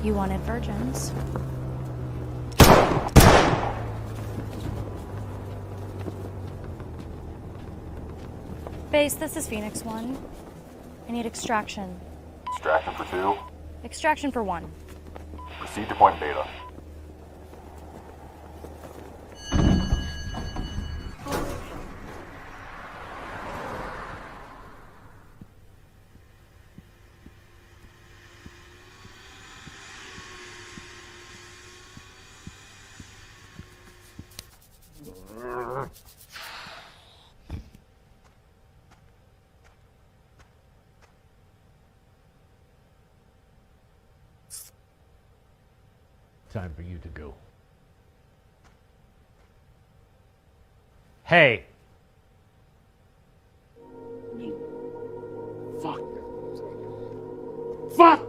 You wanted virgins. Base, this is Phoenix 1. I need extraction. Extraction for 2. Extraction for 1. Proceed to point Beta. Time for you to go. Hey! Fuck! Fuck!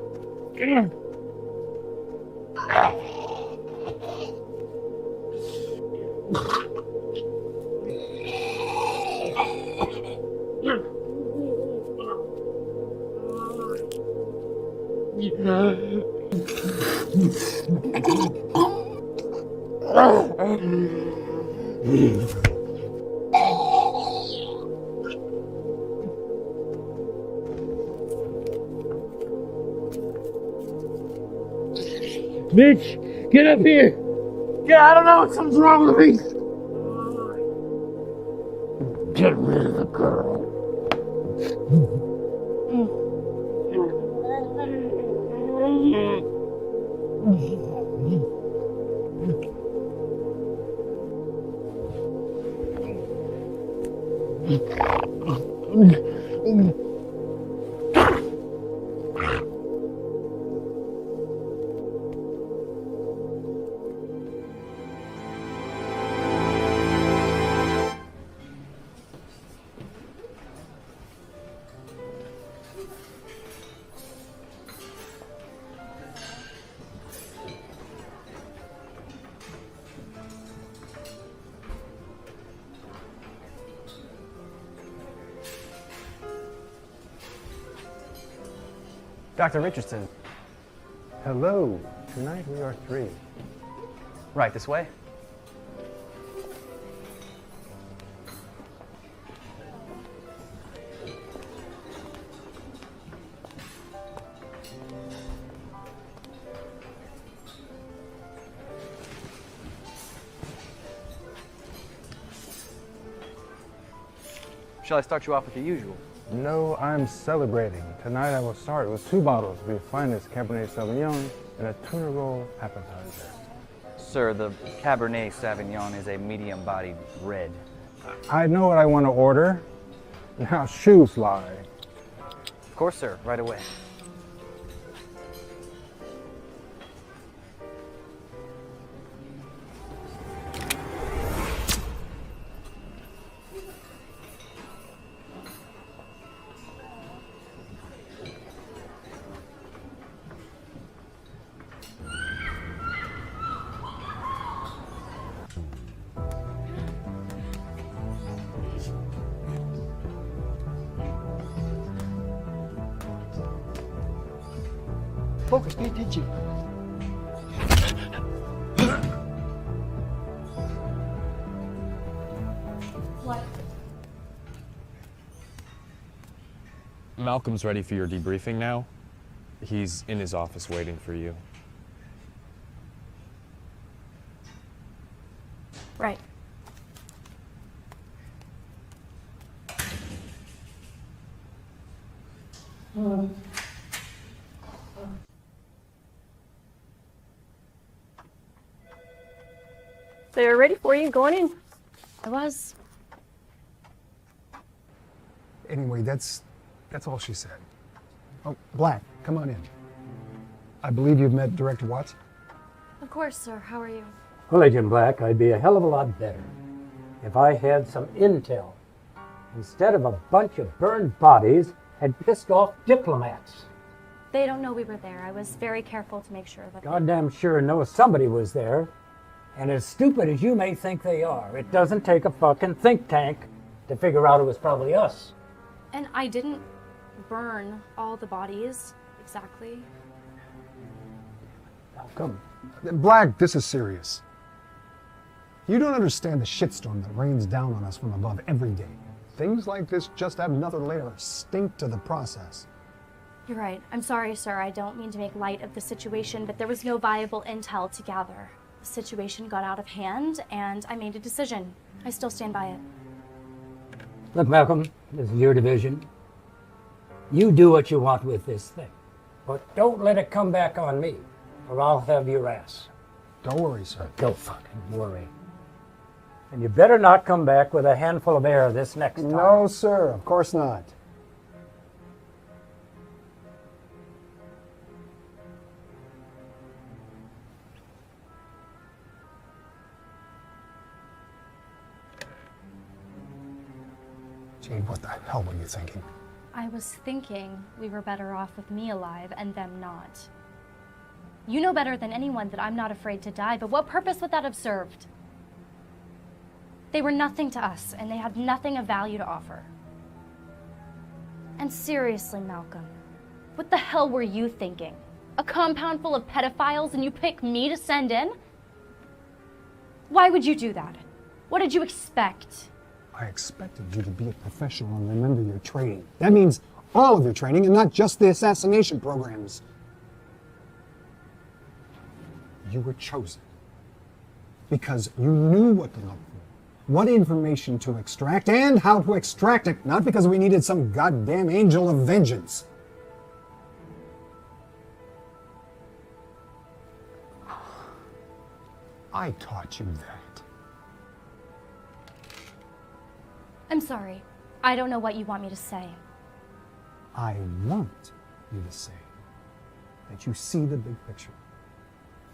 Bitch, get up here! Yeah, I don't know what's wrong with me. Get rid of the girl. Dr. Richardson. Hello. Tonight we are 3. Right, this way? Shall I start you off with the usual? No, I'm celebrating. Tonight I will start with 2 bottles of the finest Cabernet Sauvignon and a tuna roll appetizer. Sir, the Cabernet Sauvignon is a medium-bodied red. I know what I want to order. Now shoe fly. Of course, sir. Right away. Focus, pay attention. What? Malcolm's ready for your debriefing now. He's in his office waiting for you. Right. They're ready for you. Going in. I was. Anyway, that's all she said. Oh, Black, come on in. I believe you've met Director Watts? Of course, sir. How are you? Well, Agent Black, I'd be a hell of a lot better if I had some intel. Instead of a bunch of burned bodies, had pissed off diplomats. They don't know we were there. I was very careful to make sure that... Goddamn sure know somebody was there. And as stupid as you may think they are, it doesn't take a fucking think tank to figure out it was probably us. And I didn't burn all the bodies, exactly. Come. Black, this is serious. You don't understand the shitstorm that rains down on us from above every day. Things like this just add another layer of stink to the process. You're right. I'm sorry, sir. I don't mean to make light of the situation, but there was no viable intel to gather. The situation got out of hand, and I made a decision. I still stand by it. Look, Malcolm, this is your division. You do what you want with this thing. But don't let it come back on me, or I'll have your ass. Don't worry, sir. Don't fucking worry. And you better not come back with a handful of air this next time. No, sir. Of course not. Jade, what the hell were you thinking? I was thinking we were better off with me alive and them not. You know better than anyone that I'm not afraid to die, but what purpose would that have served? They were nothing to us, and they had nothing of value to offer. And seriously, Malcolm, what the hell were you thinking? A compound full of pedophiles and you pick me to send in? Why would you do that? What did you expect? I expected you to be a professional and remember your training. That means all of your training and not just the assassination programs. You were chosen because you knew what to look for, what information to extract, and how to extract it, not because we needed some goddamn angel of vengeance. I taught you that. I'm sorry. I don't know what you want me to say. I want you to say that you see the big picture,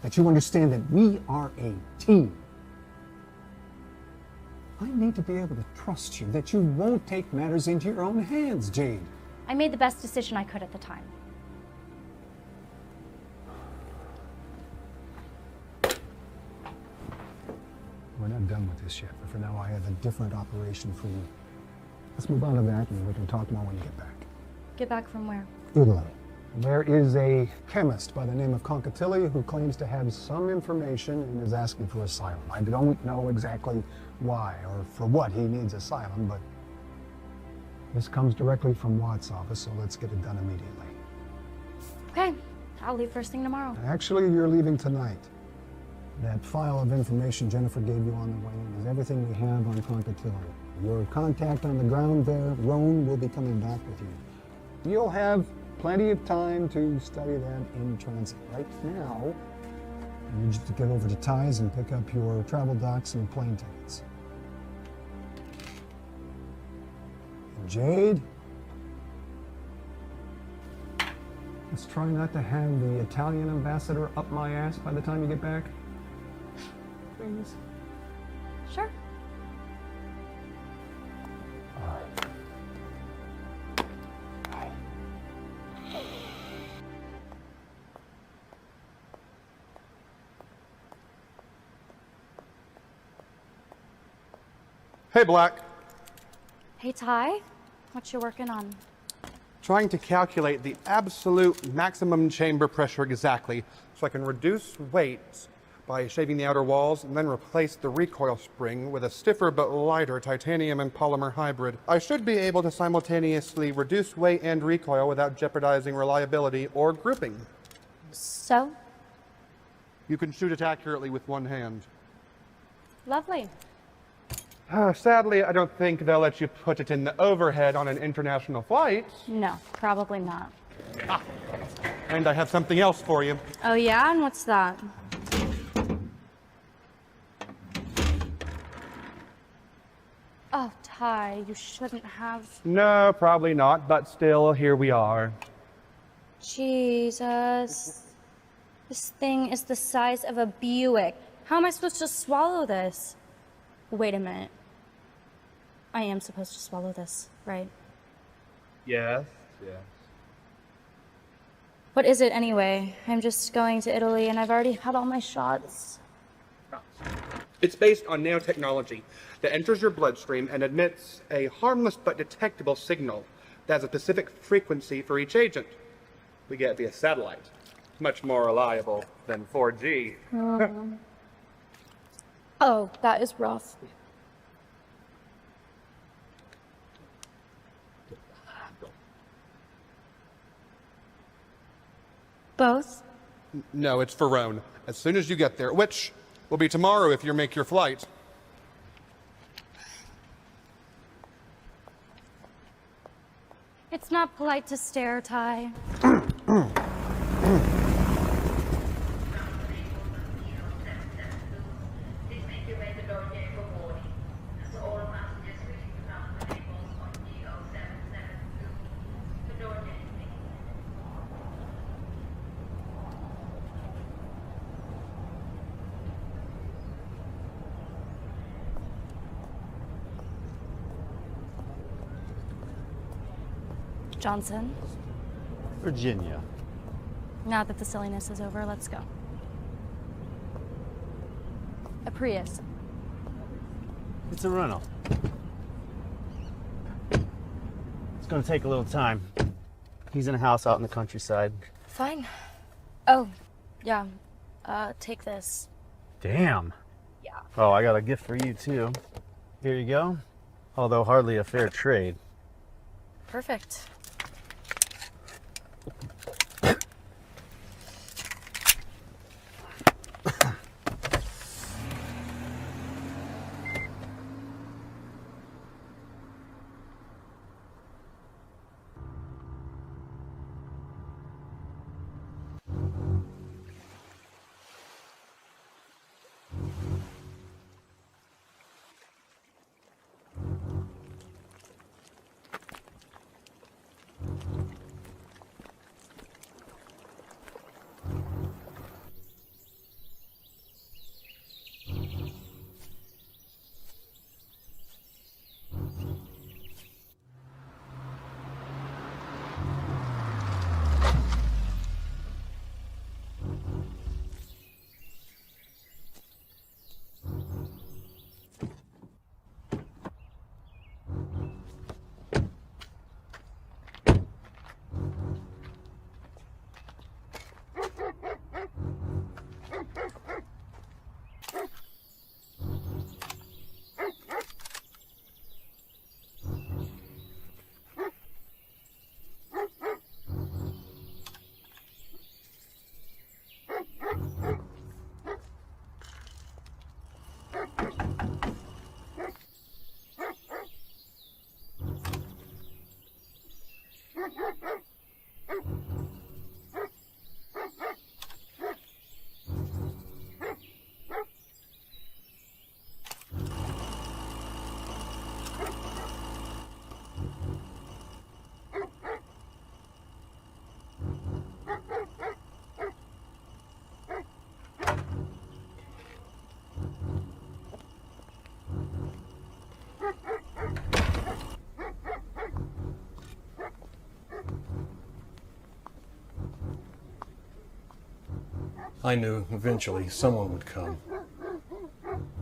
that you understand that we are a team. I need to be able to trust you, that you won't take matters into your own hands, Jade. I made the best decision I could at the time. We're not done with this yet, but for now I have a different operation for you. Let's move on to that and we can talk more when you get back. Get back from where? Italy. There is a chemist by the name of Concatilli who claims to have some information and is asking for asylum. I don't know exactly why or for what he needs asylum, but this comes directly from Watt's office, so let's get it done immediately. Okay, I'll leave first thing tomorrow. Actually, you're leaving tonight. That file of information Jennifer gave you on the way in is everything we have on Concatilli. Your contact on the ground there, Roan, will be coming back with you. You'll have plenty of time to study that in transit. Right now, I need you to get over to Ty's and pick up your travel docs and plane tickets. And Jade, let's try not to have the Italian ambassador up my ass by the time you get back. Please. Sure. All right. Hey, Black. Hey, Ty. What you working on? Trying to calculate the absolute maximum chamber pressure exactly so I can reduce weight by shaving the outer walls and then replace the recoil spring with a stiffer but lighter titanium and polymer hybrid. I should be able to simultaneously reduce weight and recoil without jeopardizing reliability or gripping. So? You can shoot it accurately with one hand. Lovely. Sadly, I don't think they'll let you put it in the overhead on an international flight. No, probably not. And I have something else for you. Oh yeah? And what's that? Oh, Ty, you shouldn't have. No, probably not, but still, here we are. Jesus. This thing is the size of a Buick. How am I supposed to swallow this? Wait a minute. I am supposed to swallow this, right? Yes. What is it anyway? I'm just going to Italy and I've already had all my shots. It's based on nanotechnology that enters your bloodstream and emits a harmless but detectable signal that has a specific frequency for each agent. We get it via satellite. much more reliable than 4G. Oh, that is rough. Both? No, it's Verone. As soon as you get there, which will be tomorrow if you make your flight. It's not polite to stare, Ty. Johnson, Virginia. now that the silliness is over, let's go. A Prius. It's a rental. It's gonna take a little time. He's in a house out in the countryside. Fine. Oh, yeah. Take this. Damn. Yeah. Oh, I got a gift for you too. Here you go. Although hardly a fair trade. Perfect. I knew eventually someone would come.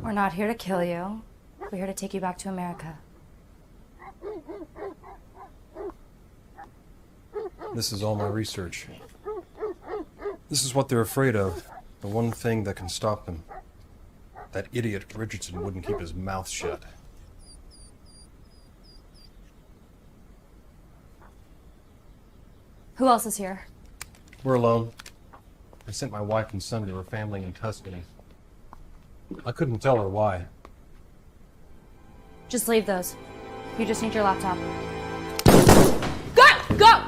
We're not here to kill you. We're here to take you back to America. This is all my research. This is what they're afraid of. The one thing that can stop them. That idiot Richardson wouldn't keep his mouth shut. Who else is here? We're alone. I sent my wife and son to her family in Tuscany. I couldn't tell her why. Just leave those. You just need your laptop. Go! Go!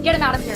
Get him out of here.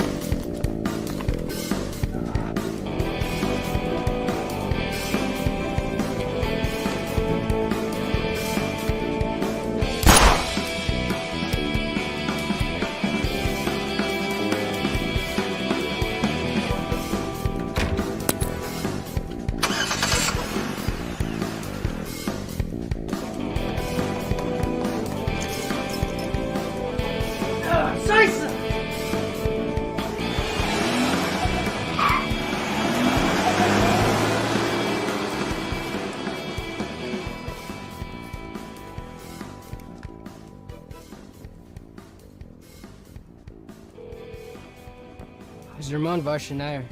Is der Mann war Schneier?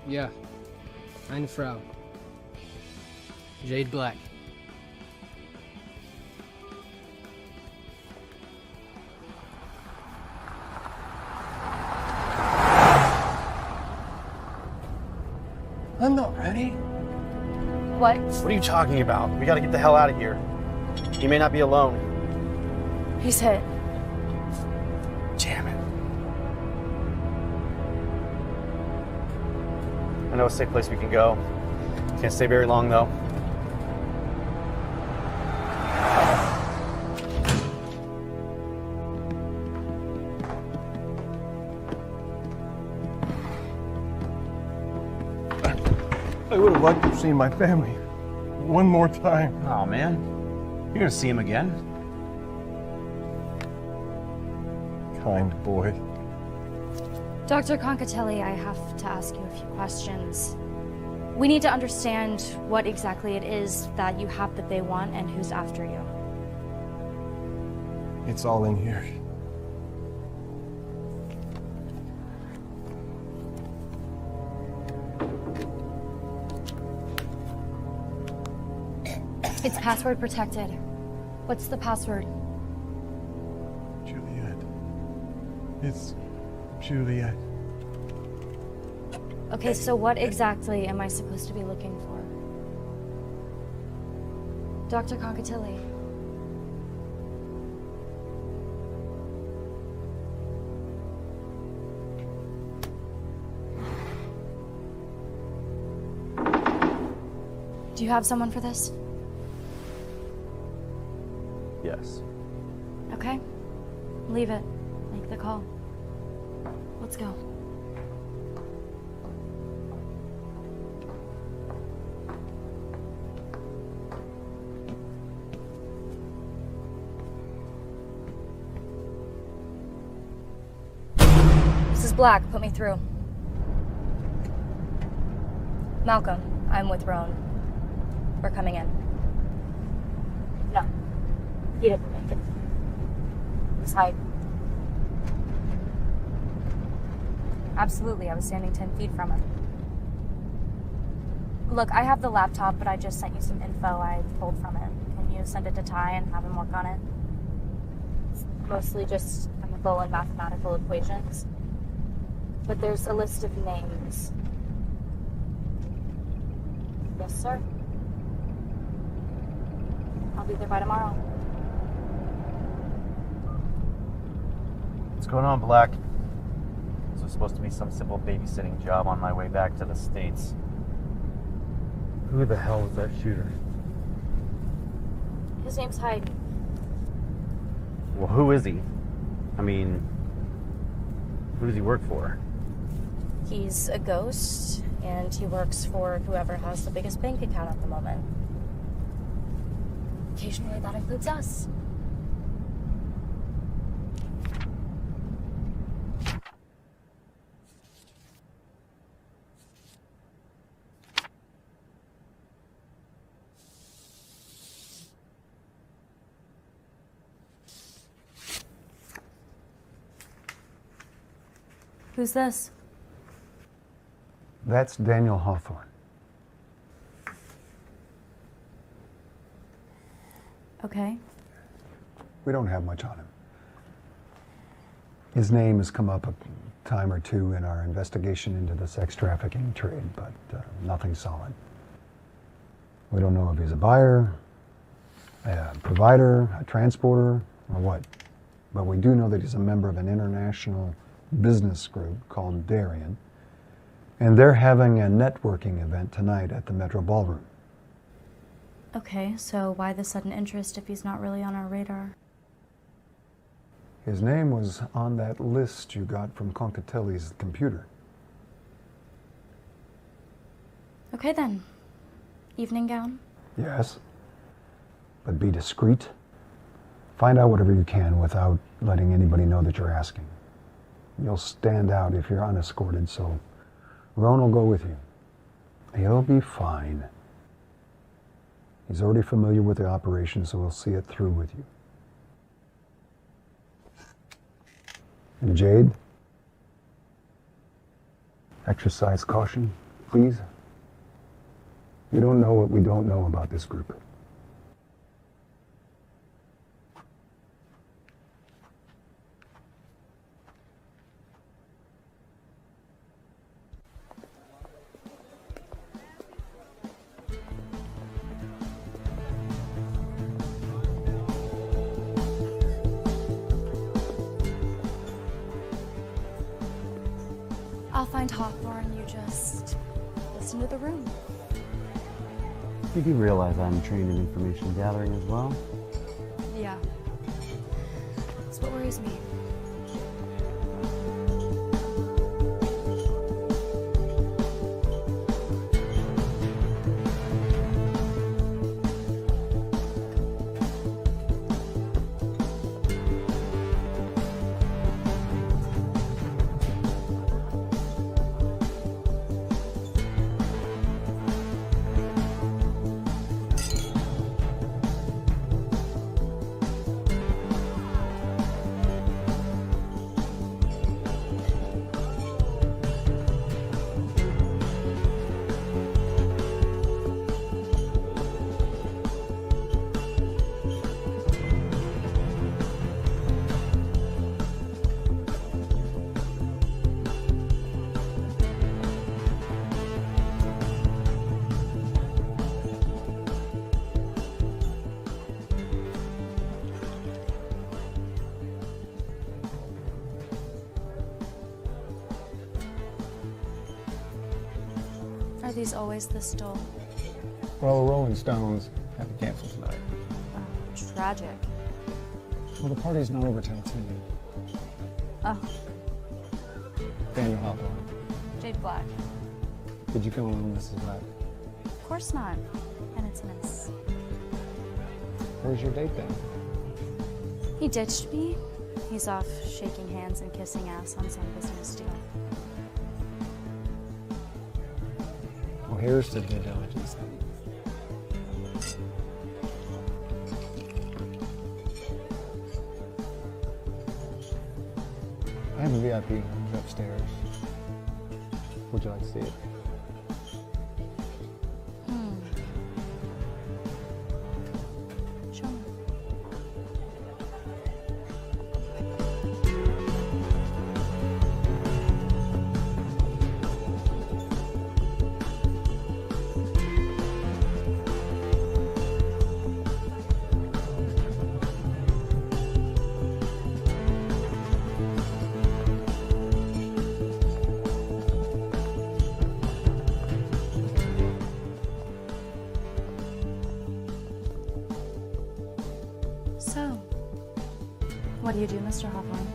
Ja, eine Frau. Jade Black. I'm not ready. What? What are you talking about? We gotta get the hell out of here. He may not be alone. He's hit. Damn it. I know a safe place we can go. Can't stay very long, though. I would have liked to have seen my family one more time. Oh, man. You're gonna see him again. Kind boy. Dr. Concatelli, I have to ask you a few questions. We need to understand what exactly it is that you have that they want and who's after you. It's all in here. It's password protected. What's the password? Juliet. It's Juliet. Okay, so what exactly am I supposed to be looking for? Dr. Concatelli. Do you have someone for this? Yes. Okay. Leave it. Make the call. Let's go. This is Black. Put me through. Malcolm, I'm with Roan. We're coming in. No. He didn't make it. He's hiding. Absolutely, I was standing 10 feet from him. Look, I have the laptop, but I just sent you some info I pulled from it. Can you send it to Ty and have him work on it? It's mostly just chemical and mathematical equations. But there's a list of names. Yes, sir. I'll be there by tomorrow. What's going on, Black? This was supposed to be some simple babysitting job on my way back to the States. Who the hell was that shooter? His name's Hyde. Well, who is he? I mean, who does he work for? He's a ghost, and he works for whoever has the biggest bank account at the moment. Occasionally that includes us. Who's this? That's Daniel Hawthorne. Okay. We don't have much on him. His name has come up a time or two in our investigation into the sex trafficking trade, but nothing solid. We don't know if he's a buyer, a provider, a transporter, or what. But we do know that he's a member of an international business group called Darien, and they're having a networking event tonight at the Metro Ballroom. Okay, so why the sudden interest if he's not really on our radar? His name was on that list you got from Concatelli's computer. Okay then. Evening gown? Yes, but be discreet. Find out whatever you can without letting anybody know that you're asking. You'll stand out if you're unescorted, so Roan will go with you. He'll be fine. He's already familiar with the operation, so we'll see it through with you. And Jade, Exercise caution, please. We don't know what we don't know about this group. I'll find Hawthorne, you just listen to the room. You do realize I'm trained in information gathering as well? Yeah. That's what worries me. Are these always this dull? Well, the Rolling Stones have to cancel tonight. Tragic. Well, the party's not over till 10. Oh, Daniel Hawthorne. Jade Black. Did you come along, Mrs. Black? Of course not. And it's Miss. Where's your date then? He ditched me. He's off shaking hands and kissing ass on some business deal. Well, here's the due diligence then. I have a VIP lounge upstairs. Would you like to see it? Show me. So, what do you do, Mr. Hawthorne?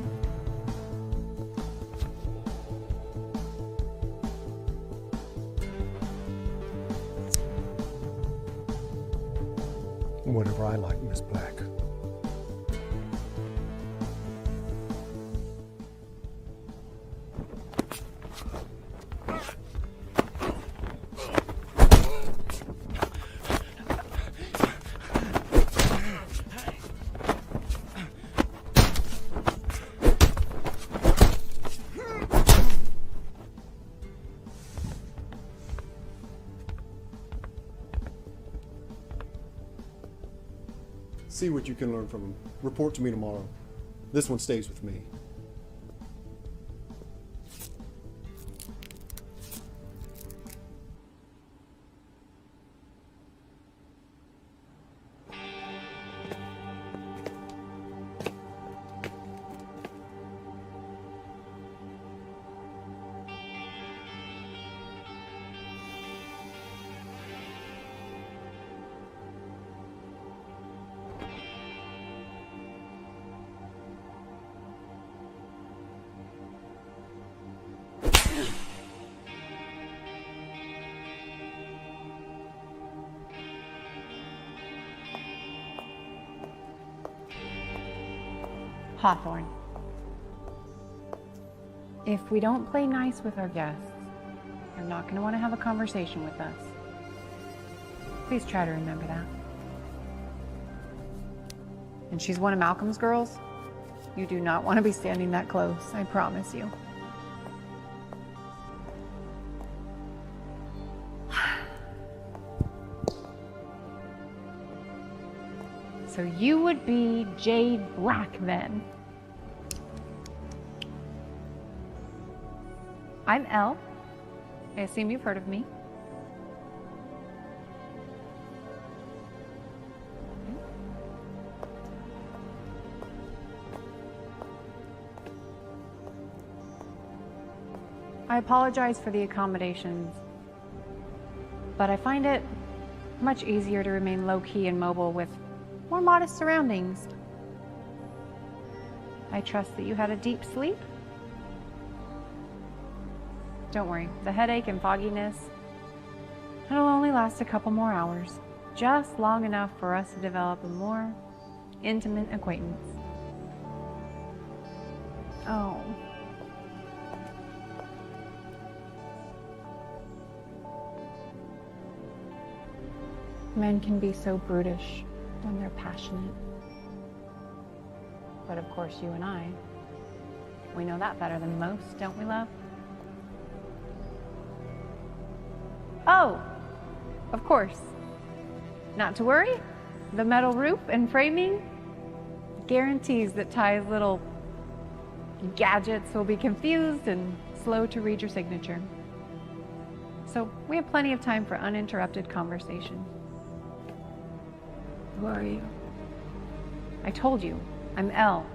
Whatever I like, Miss Black. See what you can learn from him. Report to me tomorrow. This one stays with me. Hawthorne. If we don't play nice with our guests, they're not going to want to have a conversation with us. Please try to remember that. And she's one of Malcolm's girls. You do not want to be standing that close, I promise you. So you would be Jade Black then. I'm Elle. I assume you've heard of me. I apologize for the accommodations, but I find it much easier to remain low-key and mobile with more modest surroundings. I trust that you had a deep sleep. Don't worry, the headache and fogginess, it'll only last a couple more hours, just long enough for us to develop a more intimate acquaintance. Oh. Men can be so brutish when they're passionate. But of course, you and I, we know that better than most, don't we, love? Oh, of course. Not to worry, the metal roof and framing guarantees that Ty's little gadgets will be confused and slow to read your signature. So we have plenty of time for uninterrupted conversation. Who are you? I told you, I'm Elle.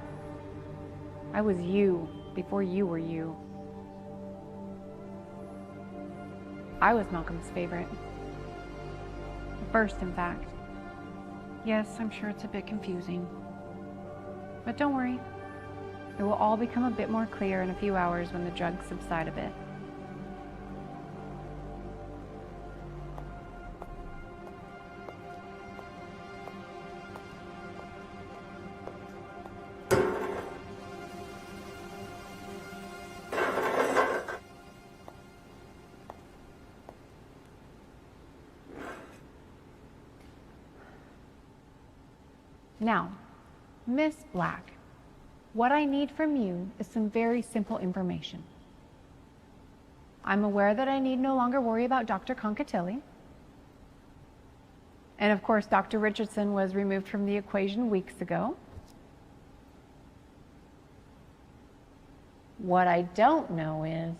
I was you before you were you. I was Malcolm's favorite. The first, in fact. Yes, I'm sure it's a bit confusing. But don't worry. It will all become a bit more clear in a few hours when the drugs subside a bit. Now, Miss Black, what I need from you is some very simple information. I'm aware that I need no longer worry about Dr. Concatilli. And of course, Dr. Richardson was removed from the equation weeks ago. What I don't know is,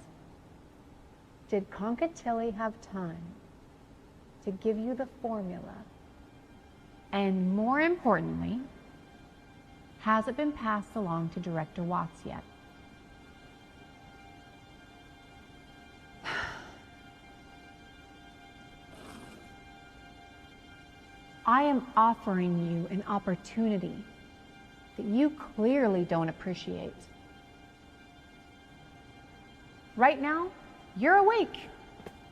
did Concatilli have time to give you the formula? And more importantly, has it been passed along to Director Watts yet? I am offering you an opportunity that you clearly don't appreciate. Right now, you're awake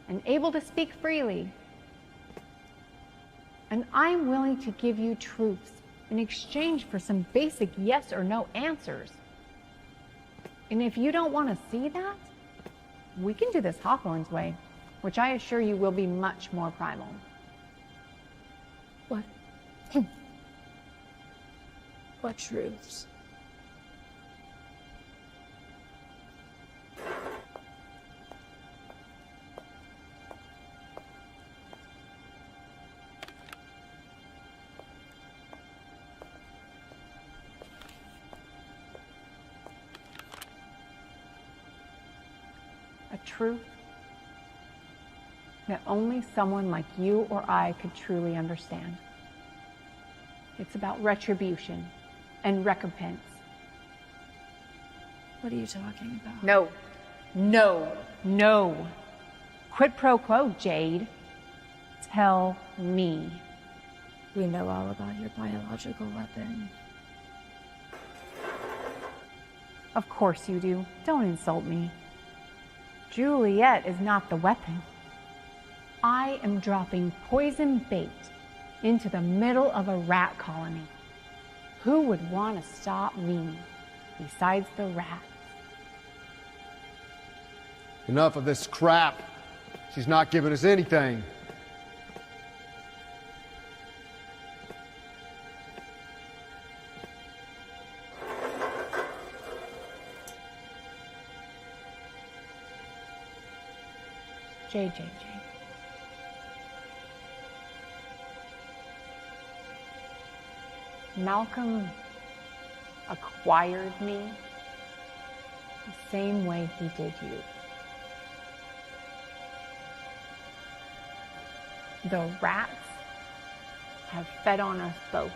and able to speak freely. And I'm willing to give you truths in exchange for some basic yes or no answers. And if you don't want to see that, we can do this Hawthorne's way, which I assure you will be much more primal. What? What truths? A truth that only someone like you or I could truly understand. It's about retribution and recompense. What are you talking about? No, no, no. Quid pro quo, Jade. Tell me. We know all about your biological weapon. Of course you do. Don't insult me. Juliet is not the weapon. I am dropping poison bait into the middle of a rat colony. Who would want to stop me besides the rats? Enough of this crap. She's not giving us anything. JJJ. Malcolm acquired me the same way he did you. The rats have fed on us both.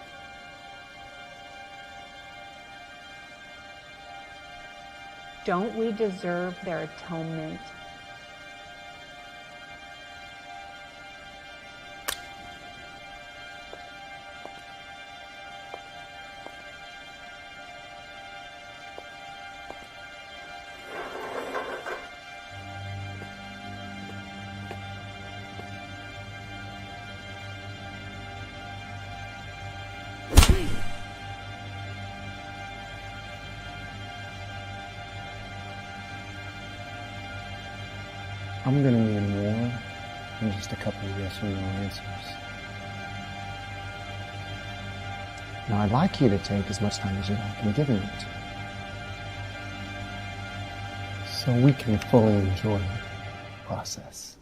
Don't we deserve their atonement? I'm gonna need more than just a couple of yes or no answers. Now, I'd like you to take as much time as you like in giving it to me, so we can fully enjoy the process.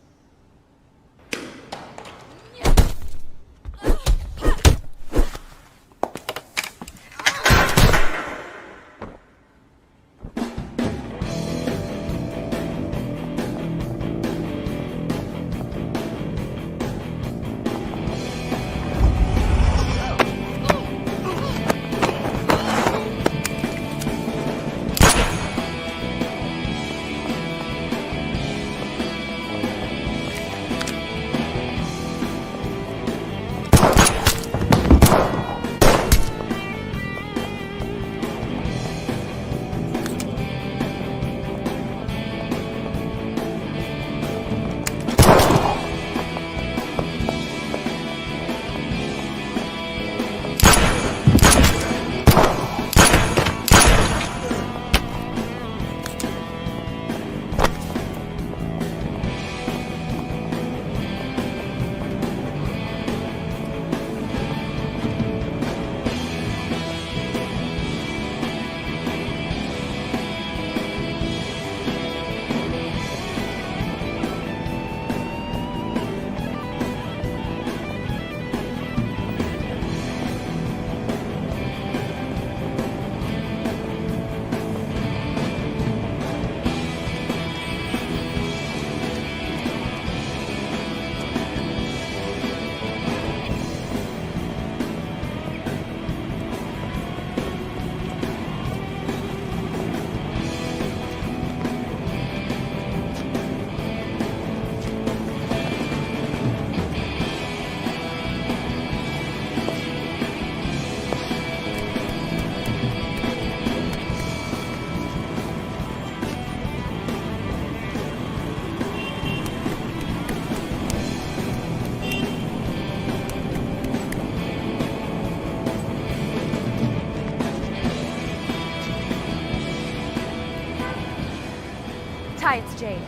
Ty, it's Jade.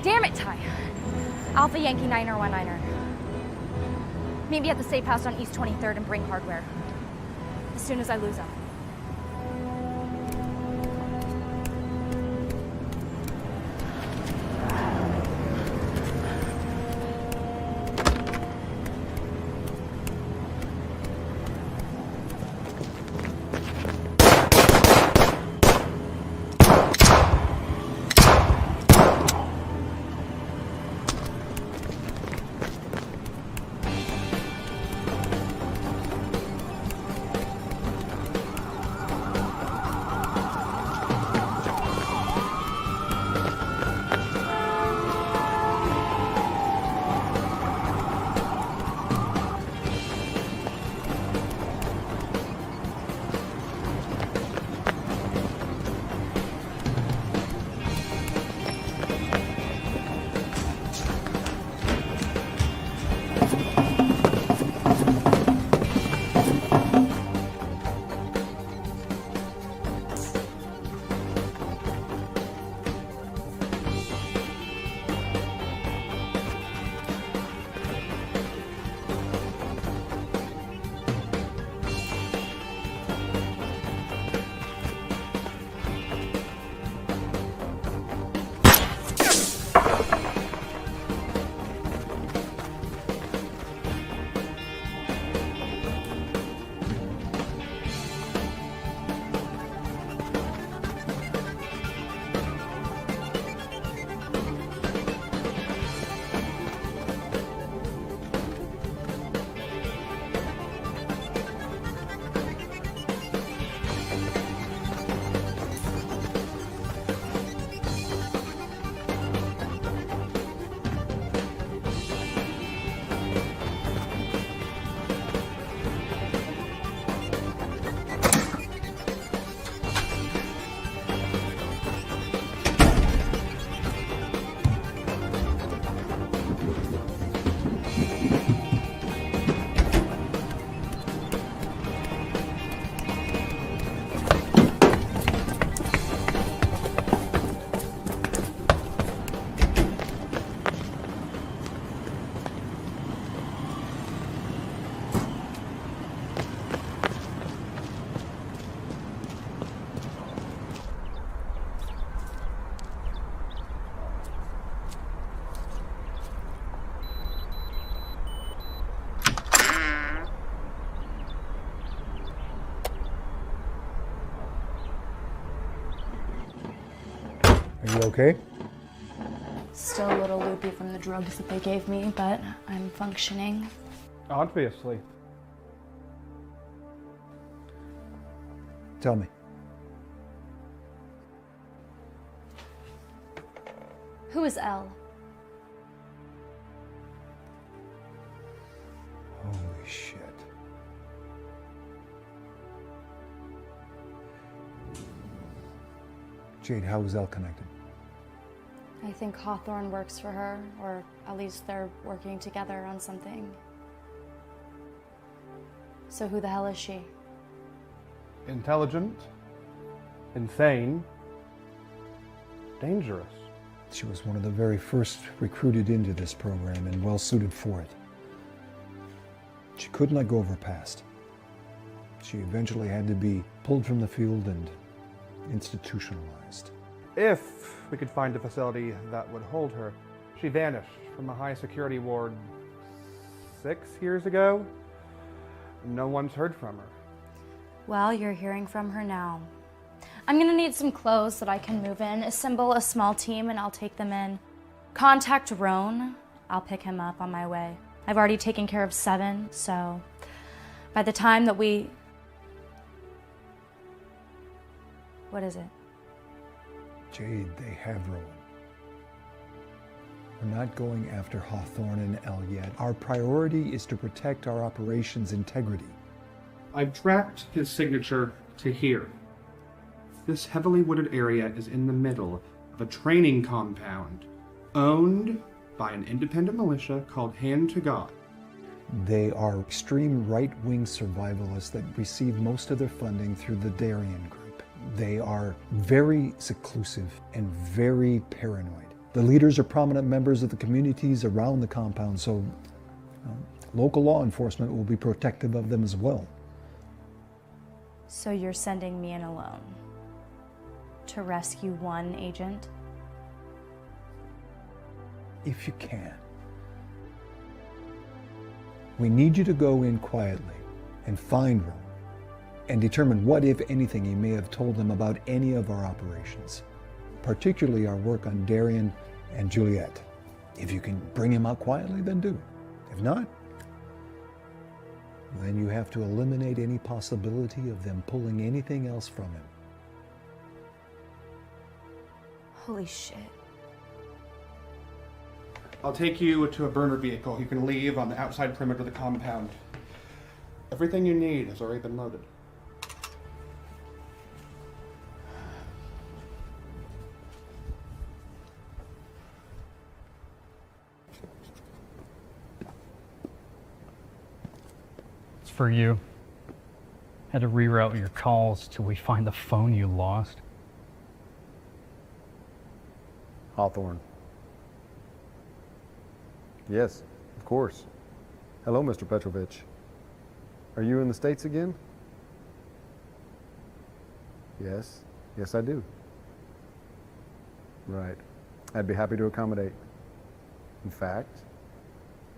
Damn it, Ty. Alpha Yankee 9er19er. Meet me at the safe house on East 23rd and bring hardware. As soon as I lose them. Are you okay? Still a little loopy from the drugs that they gave me, but I'm functioning. Obviously. Tell me. Who is Elle? Holy shit. Jade, how is Elle connected? I think Hawthorne works for her, or at least they're working together on something. So who the hell is she? Intelligent, insane, dangerous. She was one of the very first recruited into this program and well suited for it. She could not go over past. She eventually had to be pulled from the field and institutionalized. If we could find a facility that would hold her. She vanished from a high security ward 6 years ago. No one's heard from her. Well, you're hearing from her now. I'm gonna need some clothes that I can move in. Assemble a small team and I'll take them in. Contact Roan. I'll pick him up on my way. I've already taken care of 7, so by the time that we... What is it? Jade, they have Rowan. We're not going after Hawthorne and Elle yet. Our priority is to protect our operations' integrity. I've tracked his signature to here. This heavily wooded area is in the middle of a training compound owned by an independent militia called Hand to God. They are extreme right-wing survivalists that receive most of their funding through the Darien Group. They are very seclusive and very paranoid. The leaders are prominent members of the communities around the compound, so local law enforcement will be protective of them as well. So you're sending me in alone to rescue one agent? If you can. We need you to go in quietly and find Rowan and determine what, if anything, he may have told them about any of our operations, particularly our work on Darien and Juliet. If you can bring him out quietly, then do. If not, then you have to eliminate any possibility of them pulling anything else from him. Holy shit. I'll take you to a burner vehicle. You can leave on the outside perimeter of the compound. Everything you need has already been loaded. It's for you. Had to reroute your calls till we find the phone you lost. Hawthorne. Yes, of course. Hello, Mr. Petrovich. Are you in the States again? Yes. Yes, I do. Right. I'd be happy to accommodate. In fact,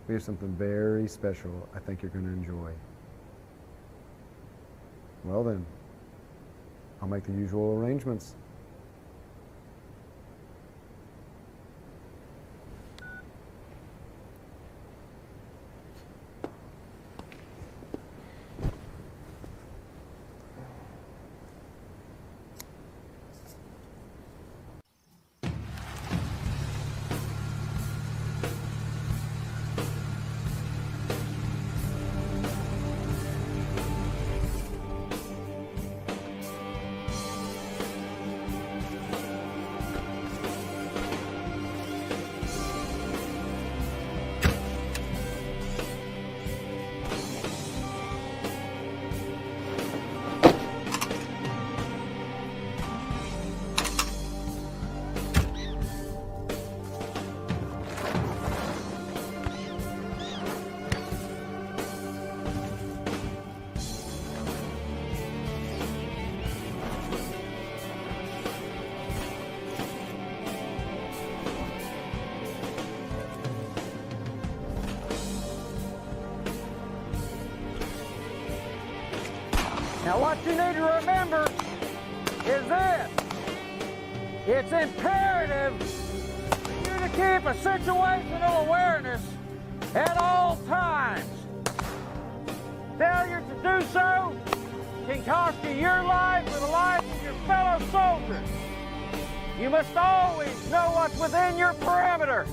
we have something very special I think you're going to enjoy. Well then, I'll make the usual arrangements. Now what you need to remember is this. It's imperative for you to keep a situational awareness at all times. Failure to do so can cost you your life or the life of your fellow soldiers. You must always know what's within your perimeter.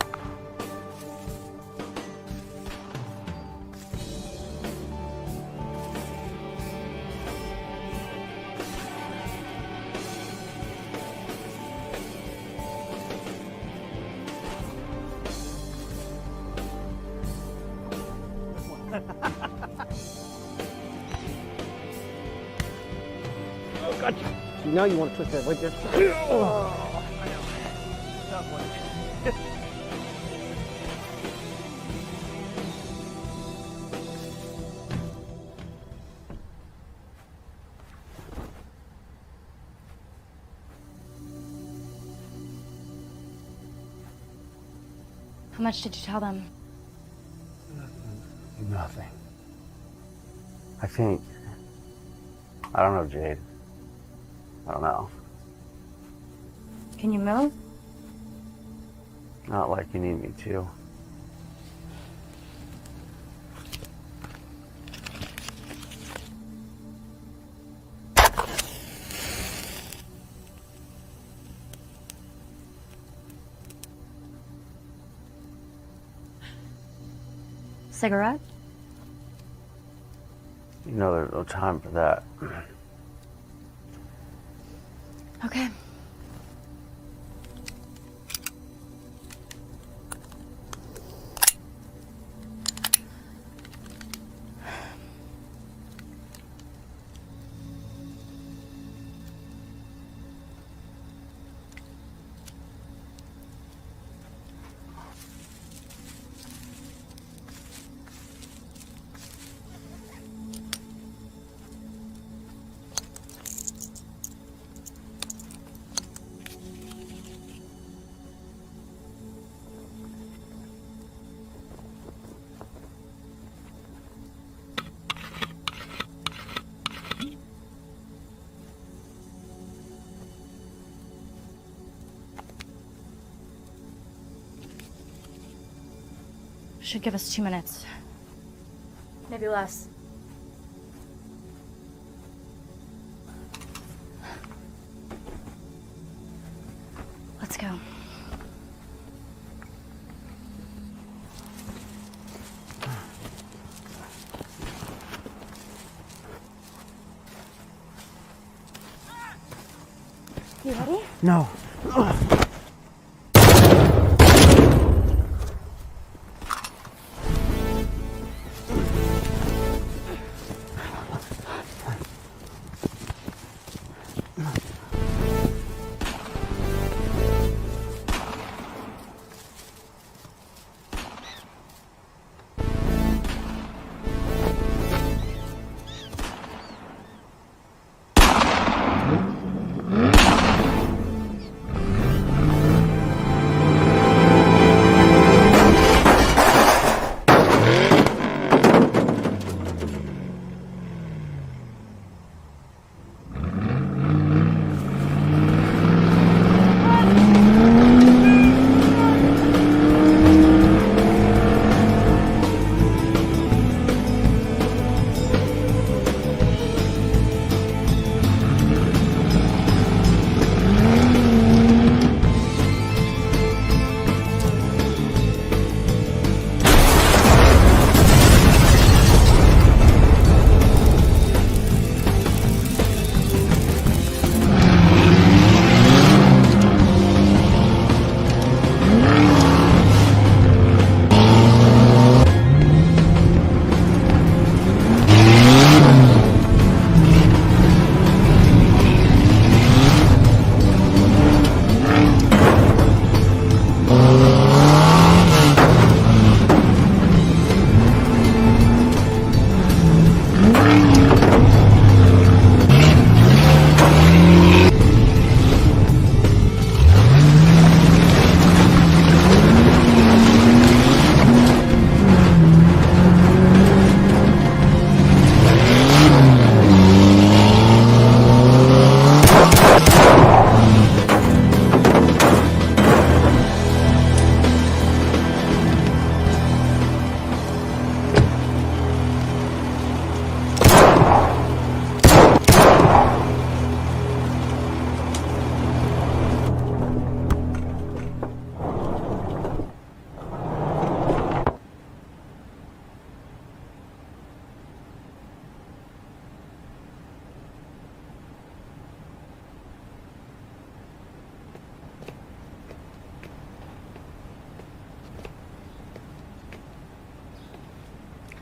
Oh, gotcha. See, now you want to twist that like this. Oh, I know. Tough one. How much did you tell them? Nothing. I think. I don't know, Jade. I don't know. Can you move? Not like you need me to. Cigarette? You know there's no time for that. Okay. Should give us 2 minutes. Maybe less. Let's go. You ready? No.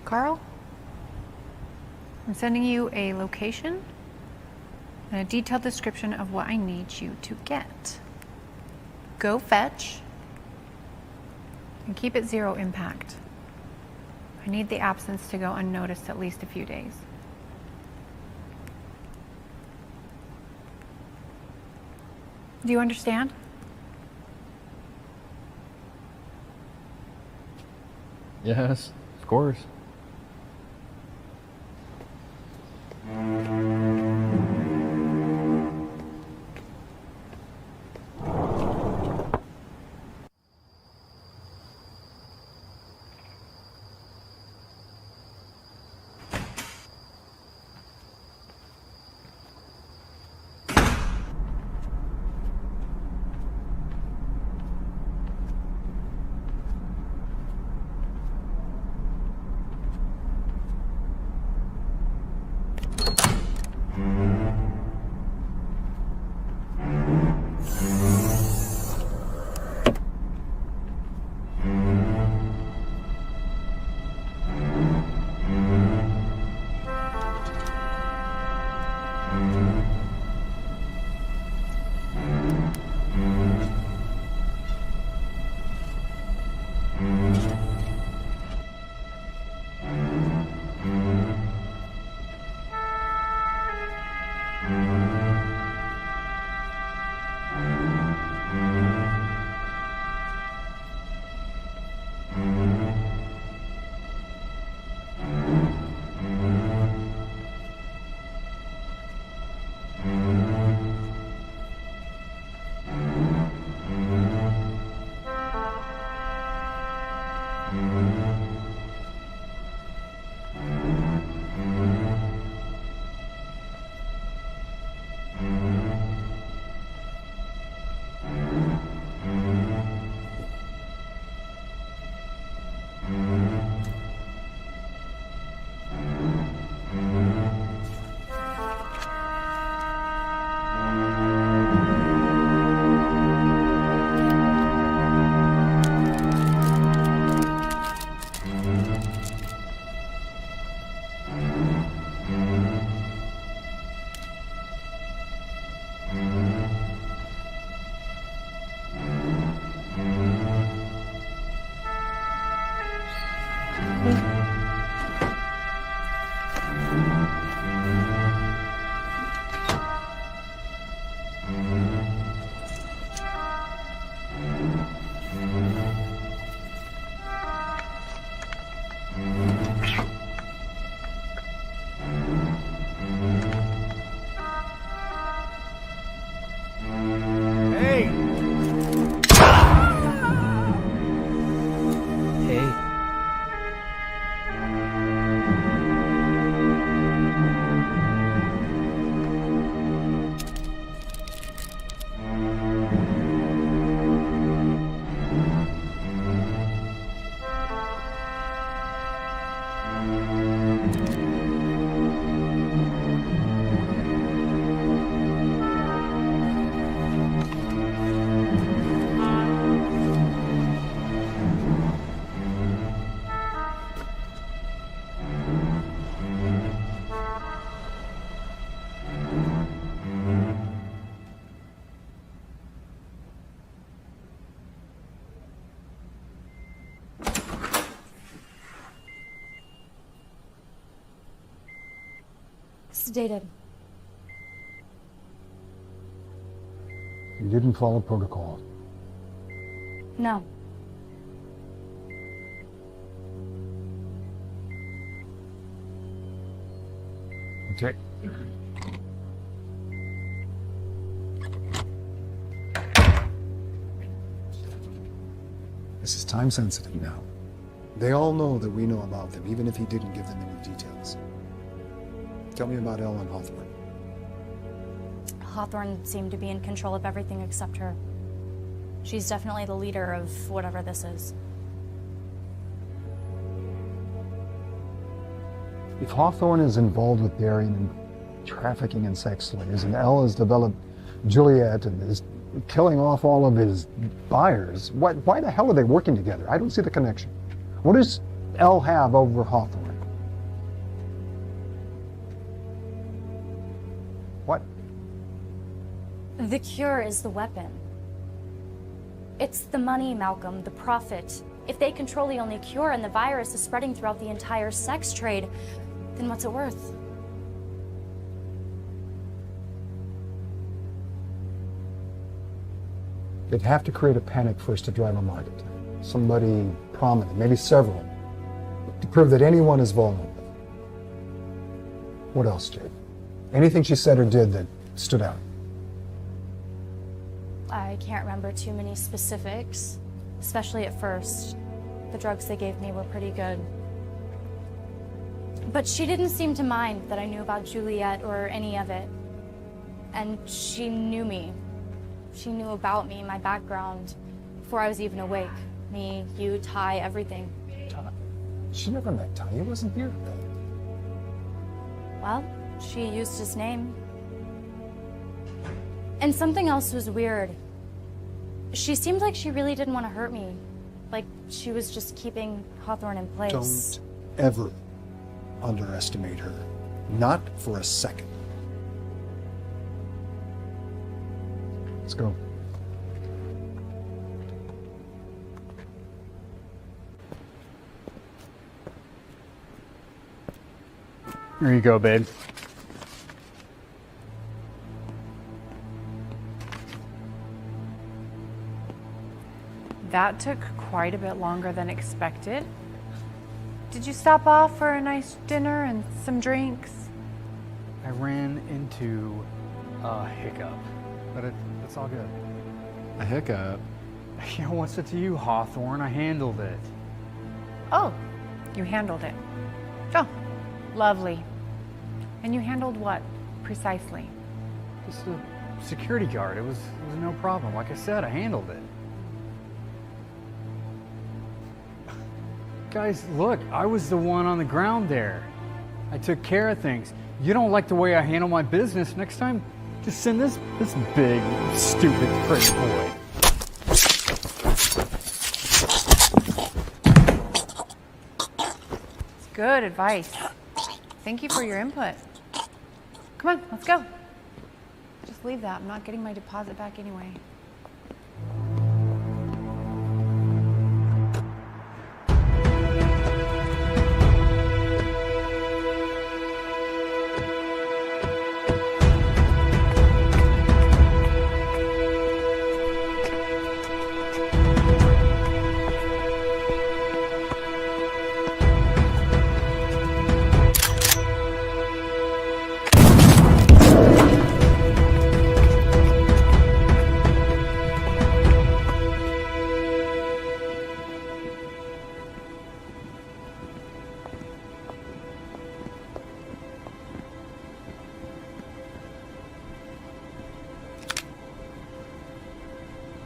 Carl, I'm sending you a location and a detailed description of what I need you to get. Go fetch and keep it 0 impact. I need the absence to go unnoticed at least a few days. Do you understand? Yes, of course. Sedated. You didn't follow protocol. No. Okay. This is time sensitive now. They all know that we know about them, even if he didn't give them any details. Tell me about Ellen Hawthorne. Hawthorne seemed to be in control of everything except her. She's definitely the leader of whatever this is. If Hawthorne is involved with Darian and trafficking in sex slaves, and Elle has developed Juliet and is killing off all of his buyers, why the hell are they working together? I don't see the connection. What does Elle have over Hawthorne? The cure is the weapon. It's the money, Malcolm, the profit. If they control the only cure and the virus is spreading throughout the entire sex trade, then what's it worth? They'd have to create a panic first to drive a market. Somebody prominent, maybe several, to prove that anyone is vulnerable. What else, Jade? Anything she said or did that stood out? I can't remember too many specifics, especially at first. The drugs they gave me were pretty good. But she didn't seem to mind that I knew about Juliet or any of it. And she knew me. She knew about me, my background, before I was even awake. Me, you, Ty, everything. Ty? She never met Ty. He wasn't here. Well, she used his name. And something else was weird. She seemed like she really didn't want to hurt me. Like she was just keeping Hawthorne in place. Don't ever underestimate her. Not for a second. Let's go. Here you go, babe. That took quite a bit longer than expected. Did you stop off for a nice dinner and some drinks? I ran into a hiccup, but it's all good. A hiccup? Yeah, what's it to you, Hawthorne? I handled it. Oh, you handled it. Oh, lovely. And you handled what, precisely? Just a security guard. It was no problem. Like I said, I handled it. Guys, look, I was the one on the ground there. I took care of things. You don't like the way I handle my business. Next time, just send this big, stupid, pretty boy. It's good advice. Thank you for your input. Come on, let's go. Just leave that. I'm not getting my deposit back anyway.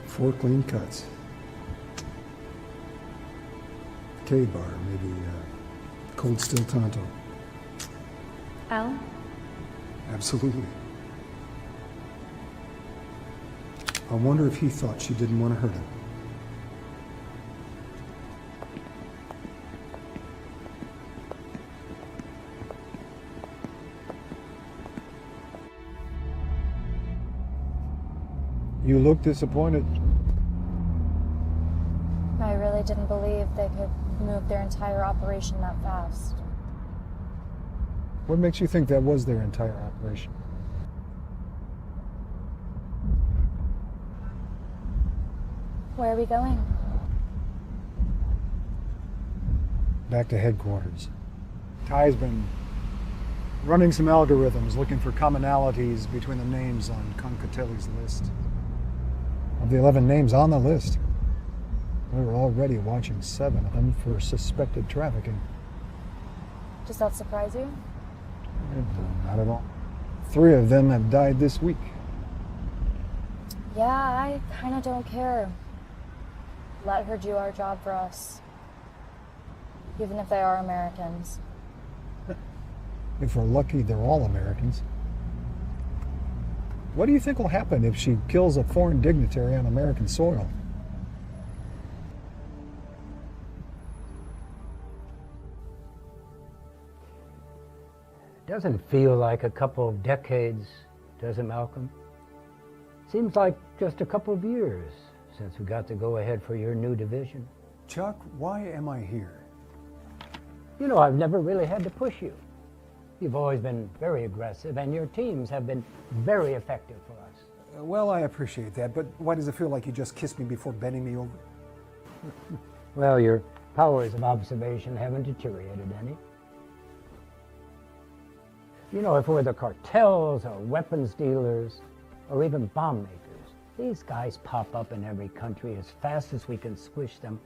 Four clean cuts. K-bar, maybe cold still Tonto. Al? Absolutely. I wonder if he thought she didn't want to hurt him. You look disappointed. I really didn't believe they could move their entire operation that fast. What makes you think that was their entire operation? Where are we going? Back to headquarters. Ty's been running some algorithms looking for commonalities between the names on Concatelli's list. Of the 11 names on the list, we were already watching 7 of them for suspected trafficking. Does that surprise you? Not at all. 3 of them have died this week. Yeah, I kind of don't care. Let her do our job for us. Even if they are Americans. If we're lucky, they're all Americans. What do you think will happen if she kills a foreign dignitary on American soil? Doesn't feel like a couple of decades, does it, Malcolm? Seems like just a couple of years since we got to go ahead for your new division. Chuck, why am I here? You know, I've never really had to push you. You've always been very aggressive, and your teams have been very effective for us. Well, I appreciate that, but why does it feel like you just kissed me before bending me over? Well, your powers of observation haven't deteriorated any. You know, if we're the cartels or weapons dealers or even bomb makers, these guys pop up in every country as fast as we can squish them,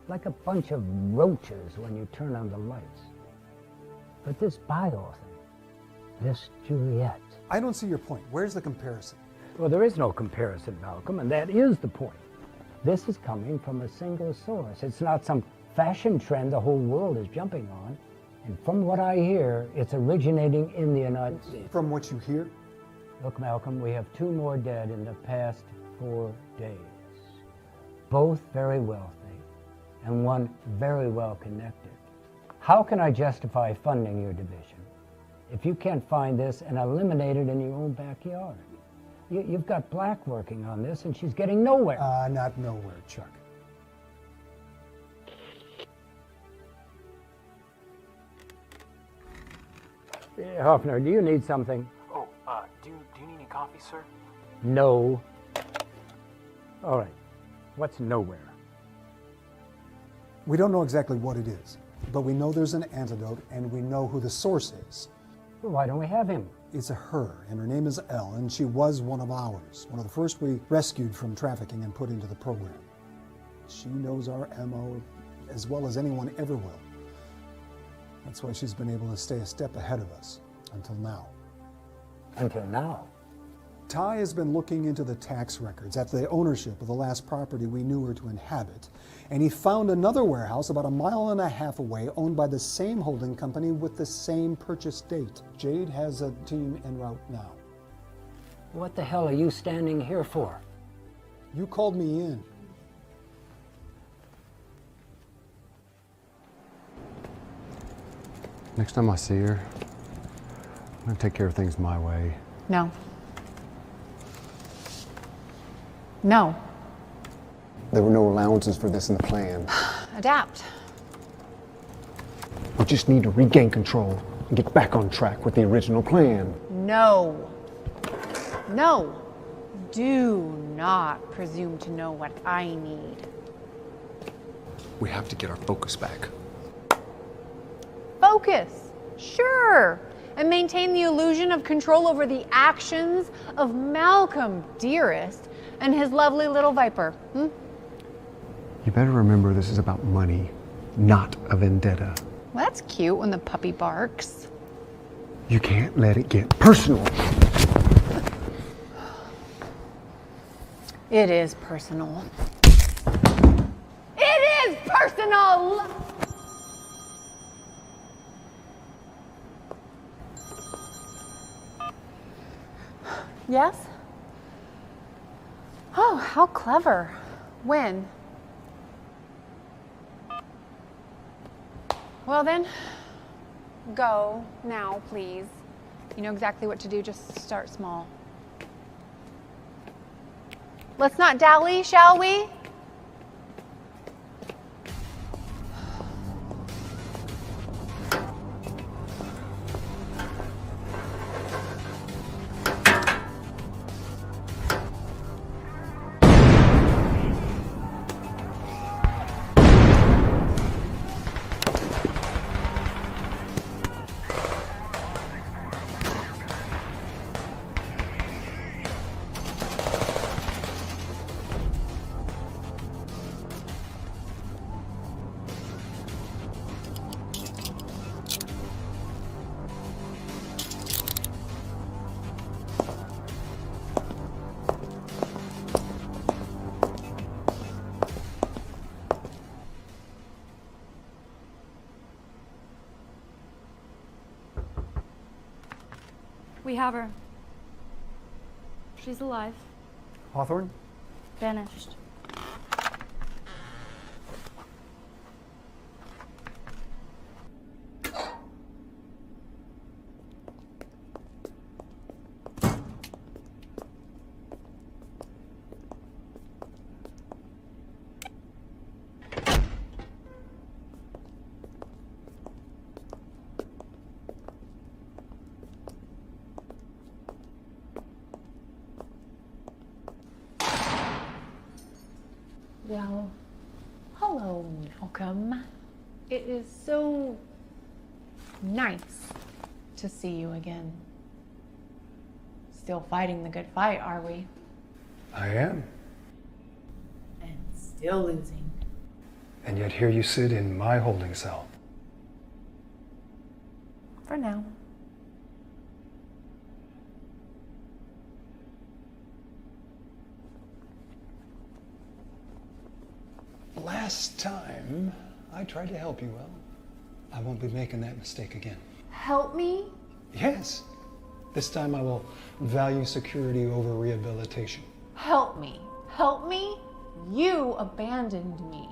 like a bunch of roaches when you turn on the lights. But this bio thing, this Juliet. I don't see your point. Where's the comparison? Well, there is no comparison, Malcolm, and that is the point. This is coming from a single source. It's not some fashion trend the whole world is jumping on. And from what I hear, it's originating in the United States. From what you hear? Look, Malcolm, we have 2 more dead in the past 4 days. Both very wealthy, and one very well connected. How can I justify funding your division if you can't find this and eliminate it in your own backyard? You've got Black working on this, and she's getting nowhere. Not nowhere, Chuck. Hoffner, do you need something? Oh, do you need any coffee, sir? No. All right. What's nowhere? We don't know exactly what it is, but we know there's an antidote, and we know who the source is. Well, why don't we have him? It's a her, and her name is Elle, and she was one of ours, one of the first we rescued from trafficking and put into the program. She knows our MO as well as anyone ever will. That's why she's been able to stay a step ahead of us, until now. Until now? Ty has been looking into the tax records at the ownership of the last property we knew her to inhabit, and he found another warehouse about 1.5 miles away owned by the same holding company with the same purchase date. Jade has a team en route now. What the hell are you standing here for? You called me in. Next time I see her, I'm gonna take care of things my way. No. No. There were no allowances for this in the plan. Adapt. We just need to regain control and get back on track with the original plan. No. No. Do not presume to know what I need. We have to get our focus back. Focus. Sure. And maintain the illusion of control over the actions of Malcolm Dearest and his lovely little viper. You better remember this is about money, not a vendetta. Well, that's cute when the puppy barks. You can't let it get personal. It is personal. It is personal! Yes? Oh, how clever. When? Well then, go now, please. You know exactly what to do, just start small. Let's not dally, shall we? We have her. She's alive. Hawthorne? Vanished. Well, hello, Malcolm. It is so nice to see you again. Still fighting the good fight, are we? I am. And still losing. And yet here you sit in my holding cell. For now. Last time, I tried to help you, well. I won't be making that mistake again. Help me? Yes. This time I will value security over rehabilitation. Help me. Help me? You abandoned me.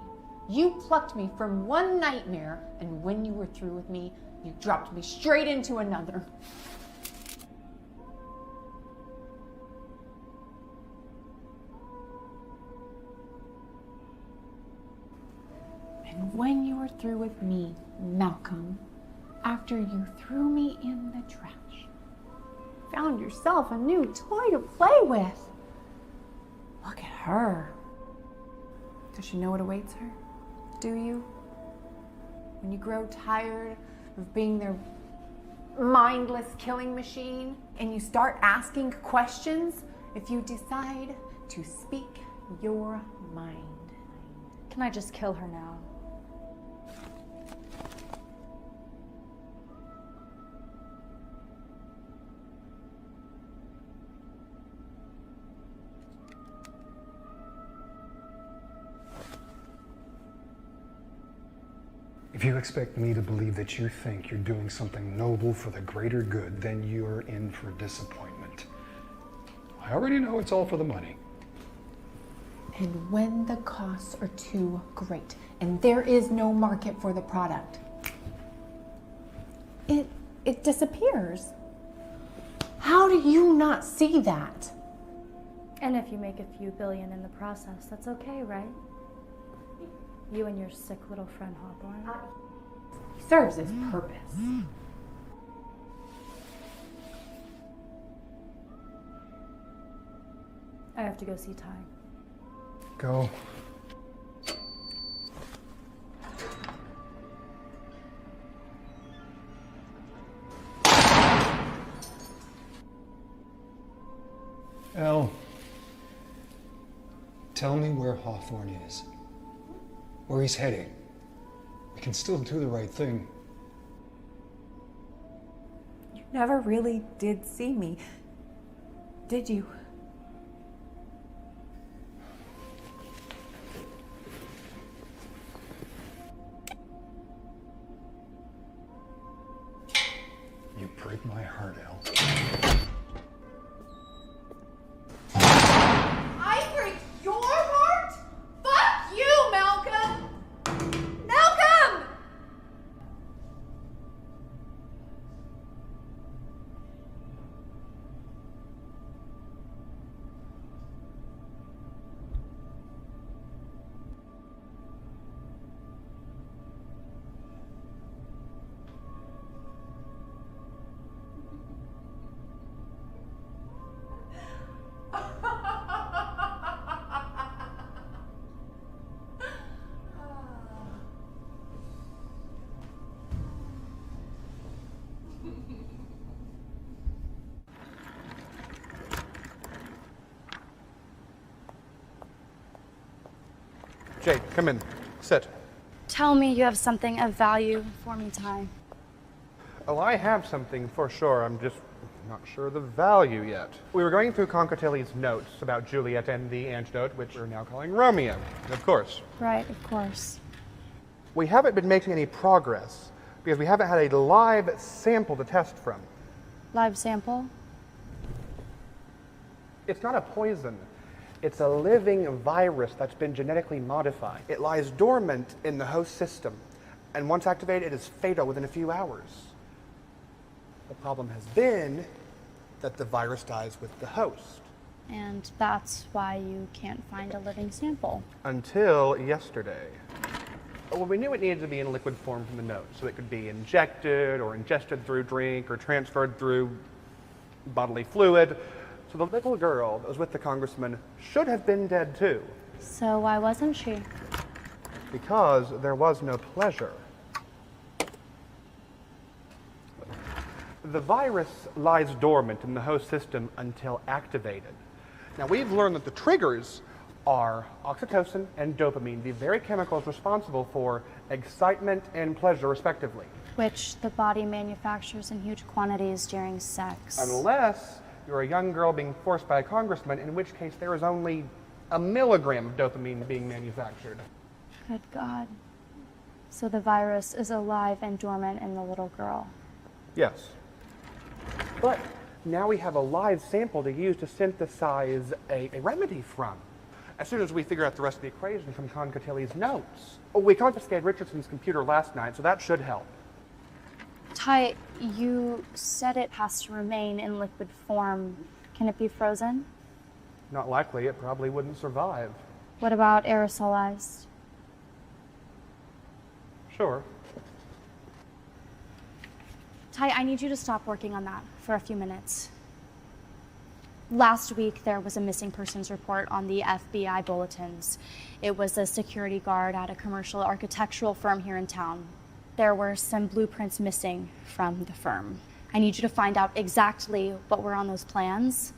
You plucked me from one nightmare, and when you were through with me, you dropped me straight into another. And when you were through with me, Malcolm, after you threw me in the trash, found yourself a new toy to play with. Look at her. Does she know what awaits her? Do you? When you grow tired of being their mindless killing machine and you start asking questions, if you decide to speak your mind. Can I just kill her now? If you expect me to believe that you think you're doing something noble for the greater good, then you're in for disappointment. I already know it's all for the money. And when the costs are too great and there is no market for the product, it disappears. How do you not see that? And if you make a few billion in the process, that's okay, right? You and your sick little friend Hawthorne. Serves its purpose. I have to go see Ty. Go. Elle, tell me where Hawthorne is. Where he's heading. We can still do the right thing. You never really did see me, did you? You break my heart, Elle. I break your heart? Fuck you, Malcolm! Malcolm! Jade, come in. Sit. Tell me you have something of value for me, Ty. Oh, I have something for sure. I'm just not sure the value yet. We were going through Concatelli's notes about Juliet and the antidote, which we're now calling Romeo, of course. Right, of course. We haven't been making any progress because we haven't had a live sample to test from. Live sample? It's not a poison. It's a living virus that's been genetically modified. It lies dormant in the host system, and once activated, it is fatal within a few hours. The problem has been that the virus dies with the host. And that's why you can't find a living sample. Until yesterday. Well, we knew it needed to be in liquid form from the note, so it could be injected or ingested through drink or transferred through bodily fluid. So the little girl that was with the congressman should have been dead too. So why wasn't she? Because there was no pleasure. The virus lies dormant in the host system until activated. Now, we've learned that the triggers are oxytocin and dopamine, the very chemicals responsible for excitement and pleasure, respectively. Which the body manufactures in huge quantities during sex. Unless you're a young girl being forced by a congressman, in which case there is only a milligram of dopamine being manufactured. Good God. So the virus is alive and dormant in the little girl. Yes. But now we have a live sample to use to synthesize a remedy from. As soon as we figure out the rest of the equation from Concatelli's notes. Oh, we confiscated Richardson's computer last night, so that should help. Ty, you said it has to remain in liquid form. Can it be frozen? Not likely. It probably wouldn't survive. What about aerosolized? Sure. Ty, I need you to stop working on that for a few minutes. Last week, there was a missing persons report on the FBI bulletins. It was a security guard at a commercial architectural firm here in town. There were some blueprints missing from the firm. I need you to find out exactly what were on those plans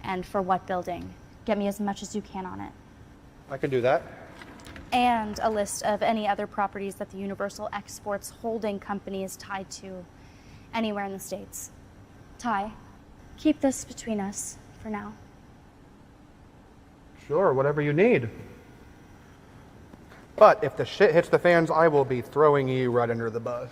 and for what building. Get me as much as you can on it. I can do that. And a list of any other properties that the Universal Exports Holding Company is tied to anywhere in the States. Ty, keep this between us for now. Sure, whatever you need. But if the shit hits the fans, I will be throwing you right under the bus.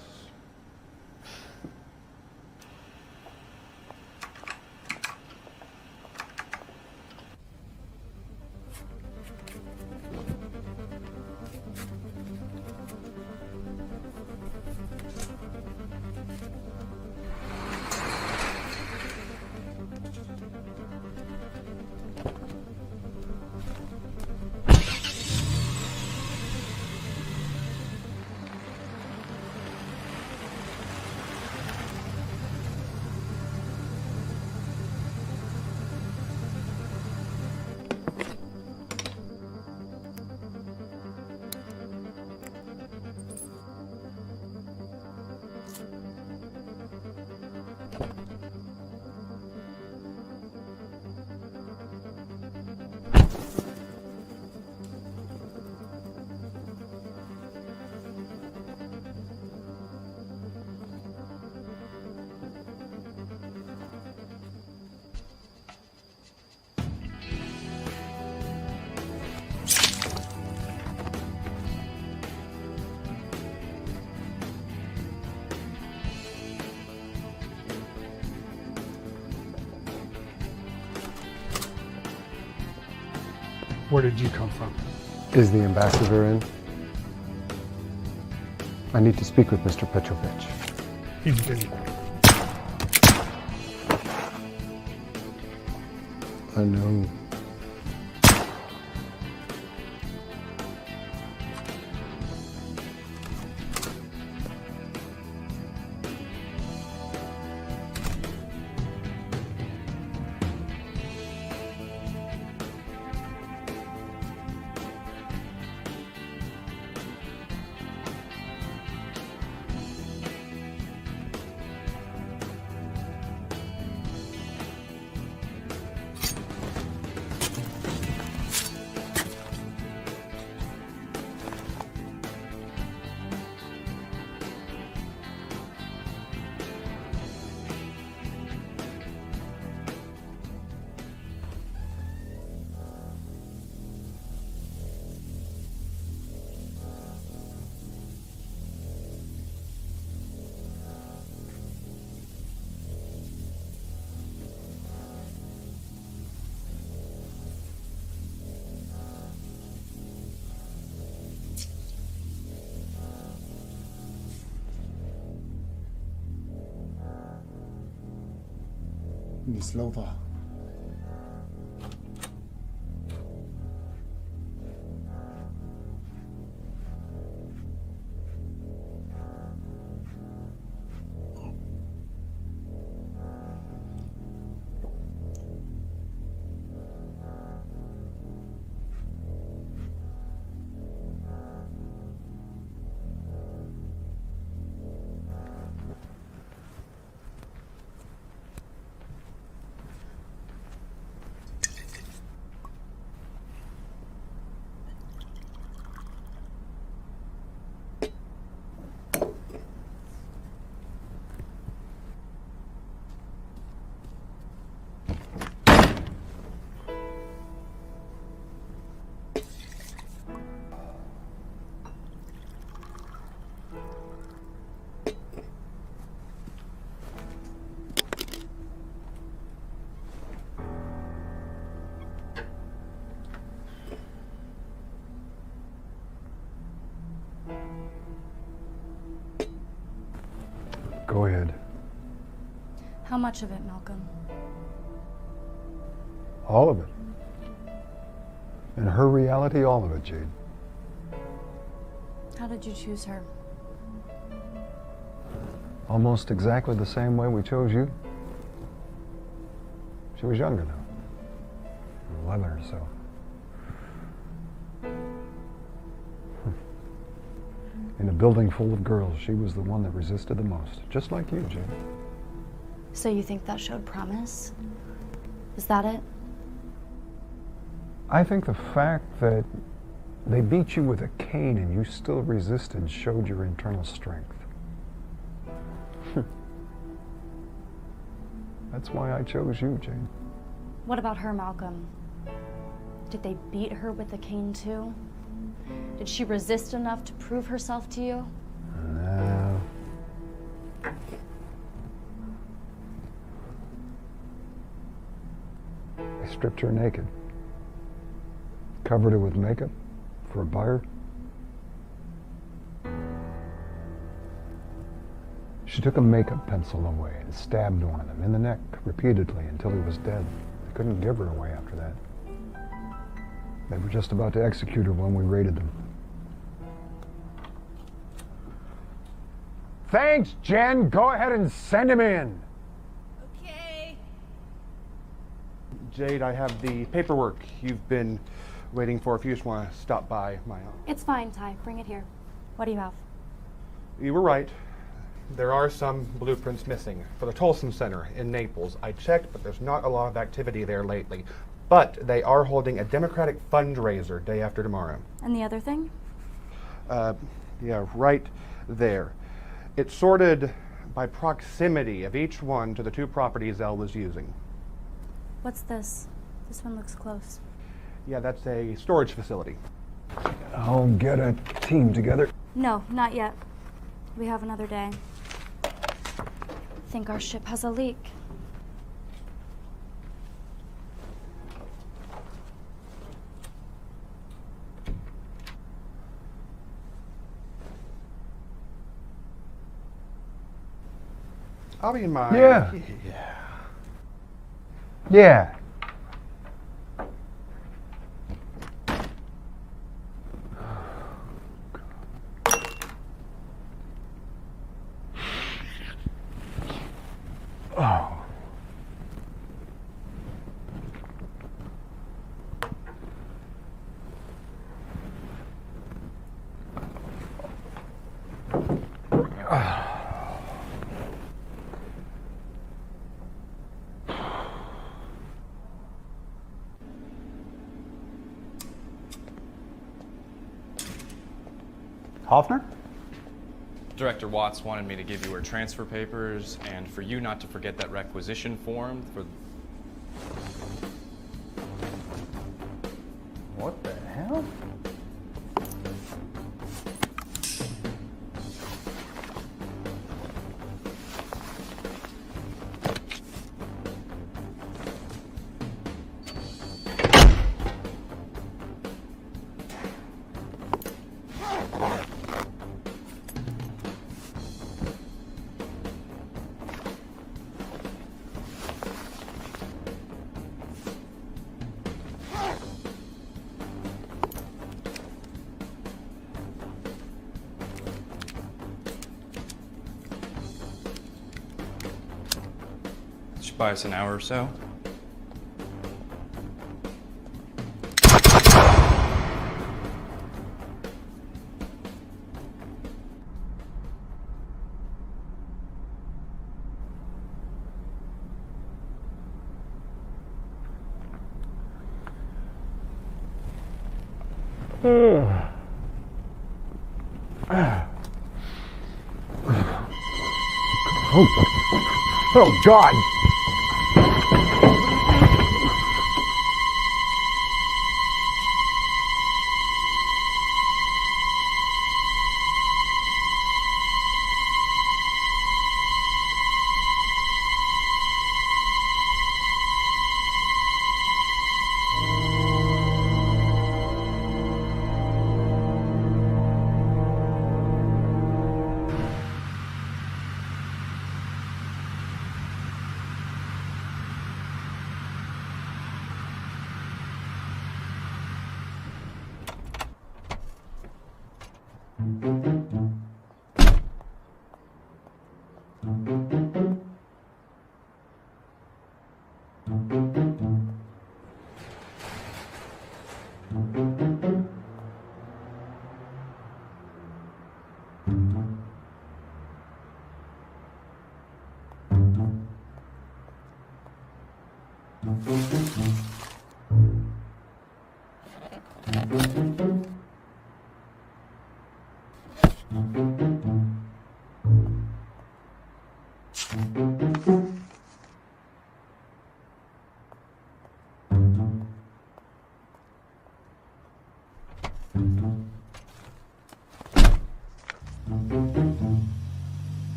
Where did you come from? Is the ambassador in? I need to speak with Mr. Petrovich. He's busy. I know. Mislova. Go ahead. How much of it, Malcolm? All of it. In her reality, all of it, Jade. How did you choose her? Almost exactly the same way we chose you. She was younger, though. 11 or so. In a building full of girls, she was the one that resisted the most. Just like you, Jade. So you think that showed promise? Is that it? I think the fact that they beat you with a cane and you still resisted showed your internal strength. That's why I chose you, Jane. What about her, Malcolm? Did they beat her with a cane too? Did she resist enough to prove herself to you? No. They stripped her naked. Covered her with makeup for a buyer. She took a makeup pencil away and stabbed one of them in the neck repeatedly until he was dead. They couldn't give her away after that. They were just about to execute her when we raided them. Thanks, Jen. Go ahead and send him in. Okay. Jade, I have the paperwork you've been waiting for. If you just want to stop by my office. It's fine, Ty. Bring it here. What do you have? You were right. There are some blueprints missing for the Tolson Center in Naples. I checked, but there's not a lot of activity there lately. But they are holding a Democratic fundraiser day after tomorrow. And the other thing? Yeah, right there. It's sorted by proximity of each one to the two properties Elle was using. What's this? This one looks close. Yeah, that's a storage facility. I'll get a team together. No, not yet. We have another day. I think our ship has a leak. I'll be in my... Yeah. Yeah. Oh. Hoffner? Director Watts wanted me to give you her transfer papers and for you not to forget that requisition form for... What the hell? Should buy us an hour or so. Oh, God!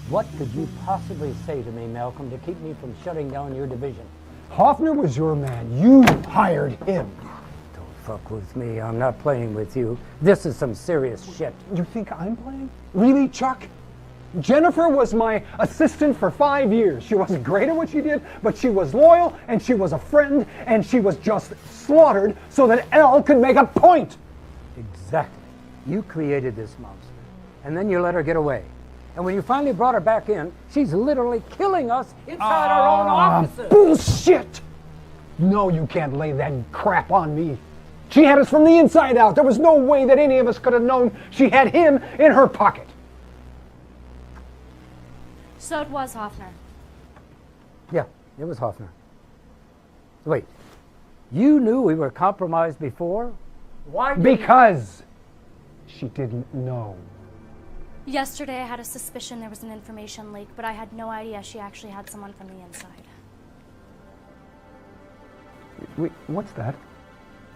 What could you possibly say to me, Malcolm, to keep me from shutting down your division? Hoffner was your man. You hired him. Don't fuck with me. I'm not playing with you. This is some serious shit. You think I'm playing? Really, Chuck? Jennifer was my assistant for 5 years. She wasn't great at what she did, but she was loyal, and she was a friend, and she was just slaughtered so that Elle could make a point. Exactly. You created this monster, and then you let her get away. And when you finally brought her back in, she's literally killing us inside our own offices. Bullshit! No, you can't lay that crap on me. She had us from the inside out. There was no way that any of us could have known she had him in her pocket. So it was Hoffner. Yeah, it was Hoffner. Wait, you knew we were compromised before? Why? Because she didn't know. Yesterday I had a suspicion there was an information leak, but I had no idea she actually had someone from the inside. Wait, what's that?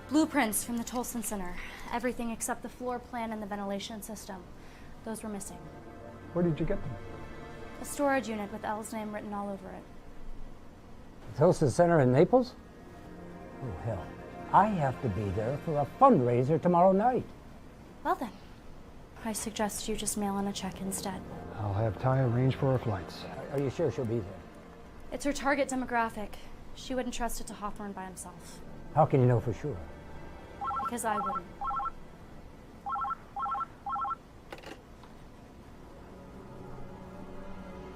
Blueprints from the Tolson Center. Everything except the floor plan and the ventilation system. Those were missing. Where did you get them? A storage unit with Elle's name written all over it. The Tolson Center in Naples? Oh, hell. I have to be there for a fundraiser tomorrow night. Well then, I suggest you just mail in a check instead. I'll have Ty arrange for our flights. Are you sure she'll be there? It's her target demographic. She wouldn't trust it to Hawthorne by himself. How can you know for sure? Because I wouldn't.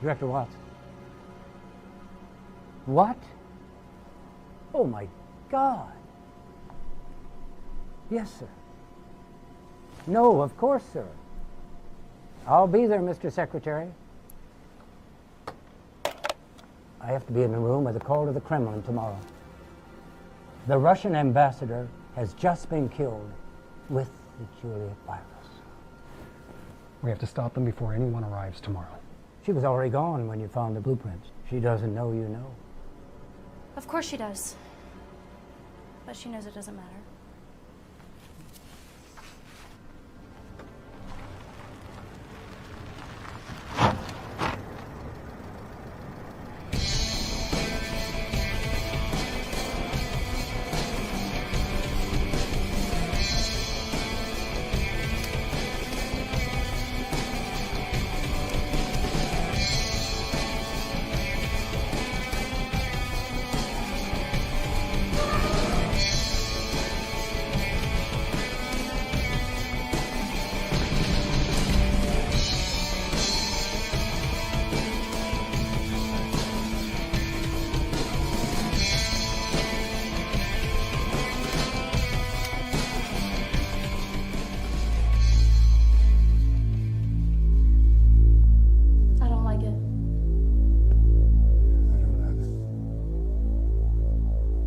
Director Watts. What? Oh my God. Yes, sir. No, of course, sir. I'll be there, Mr. Secretary. I have to be in the room with a call to the Kremlin tomorrow. The Russian ambassador has just been killed with the Juliet virus. We have to stop them before anyone arrives tomorrow. She was already gone when you found the blueprints. She doesn't know you know. Of course she does. But she knows it doesn't matter.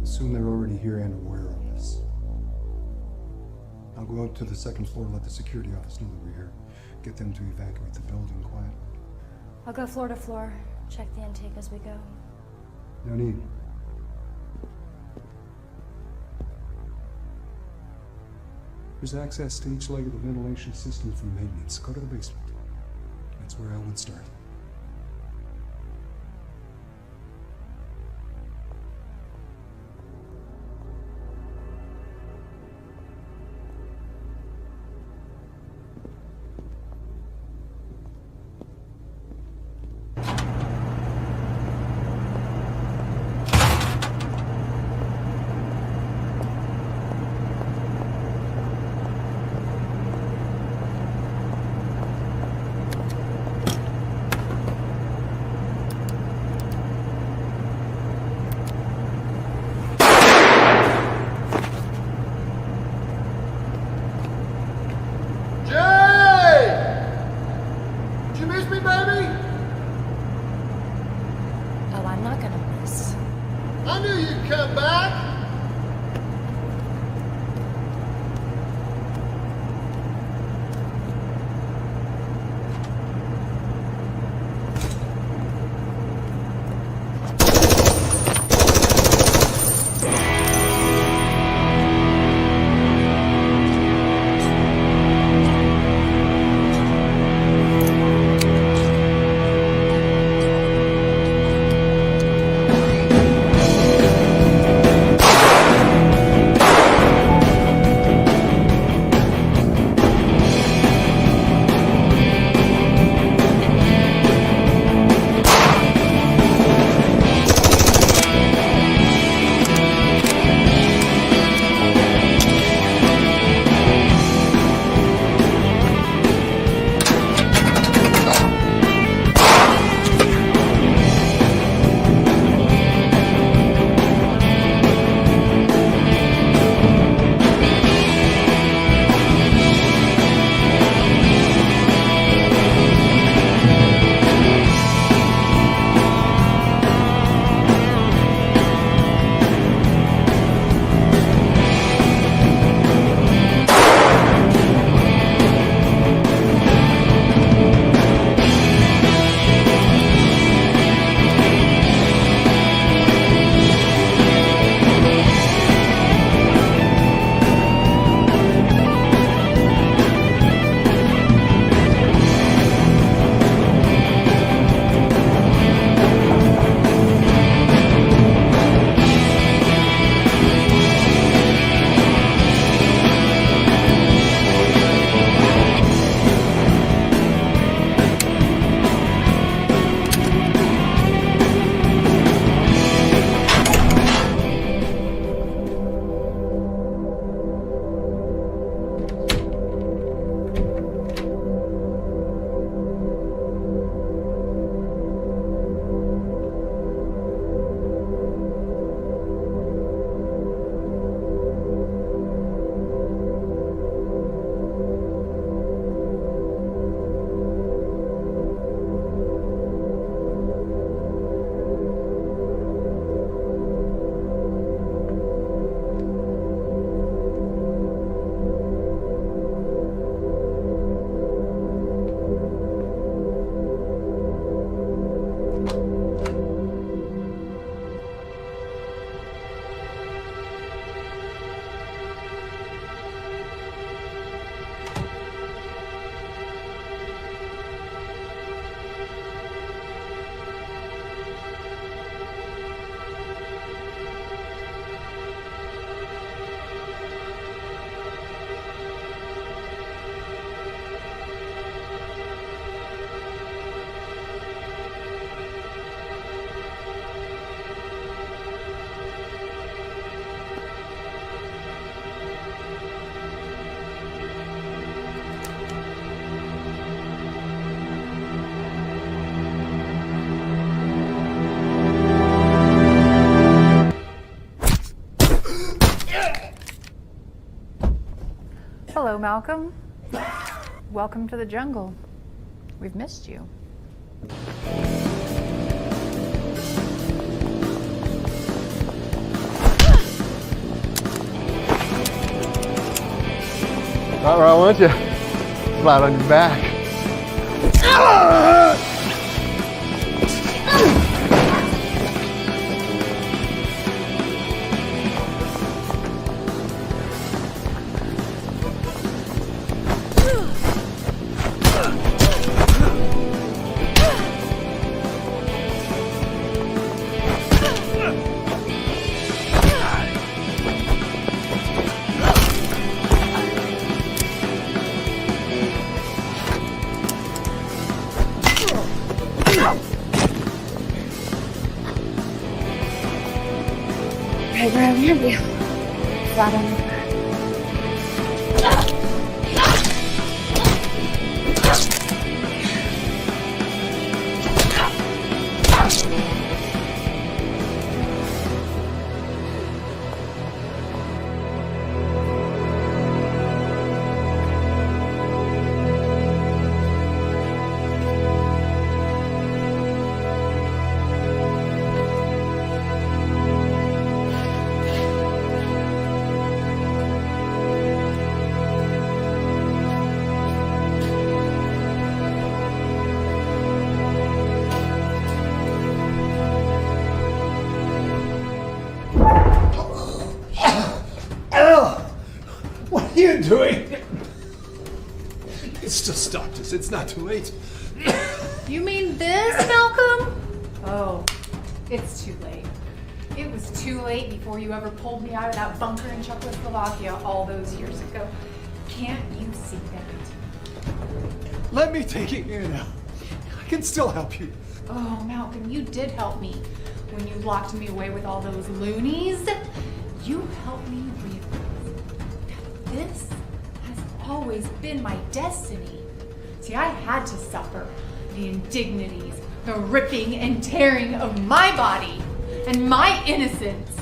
Assume they're already here and aware of this. I'll go out to the second floor and let the security office know that we're here. Get them to evacuate the building quietly. I'll go floor to floor, check the intake as we go. No need. There's access to each leg of the ventilation system from maintenance. Go to the basement. That's where I would start. Hello, Malcolm. Welcome to the jungle. We've missed you. Right where I want you. Flat on your back. Right where I want you. Flat on your back. What are you doing? It's just stopped us. It's not too late. You mean this, Malcolm? Oh, it's too late. It was too late before you ever pulled me out of that bunker in Czechoslovakia all those years ago. Can't you see that? Let me take it here now. I can still help you. Oh, Malcolm, you did help me when you locked me away with all those loonies. You helped me realize that this has always been my destiny. See, I had to suffer the indignities, the ripping and tearing of my body and my innocence.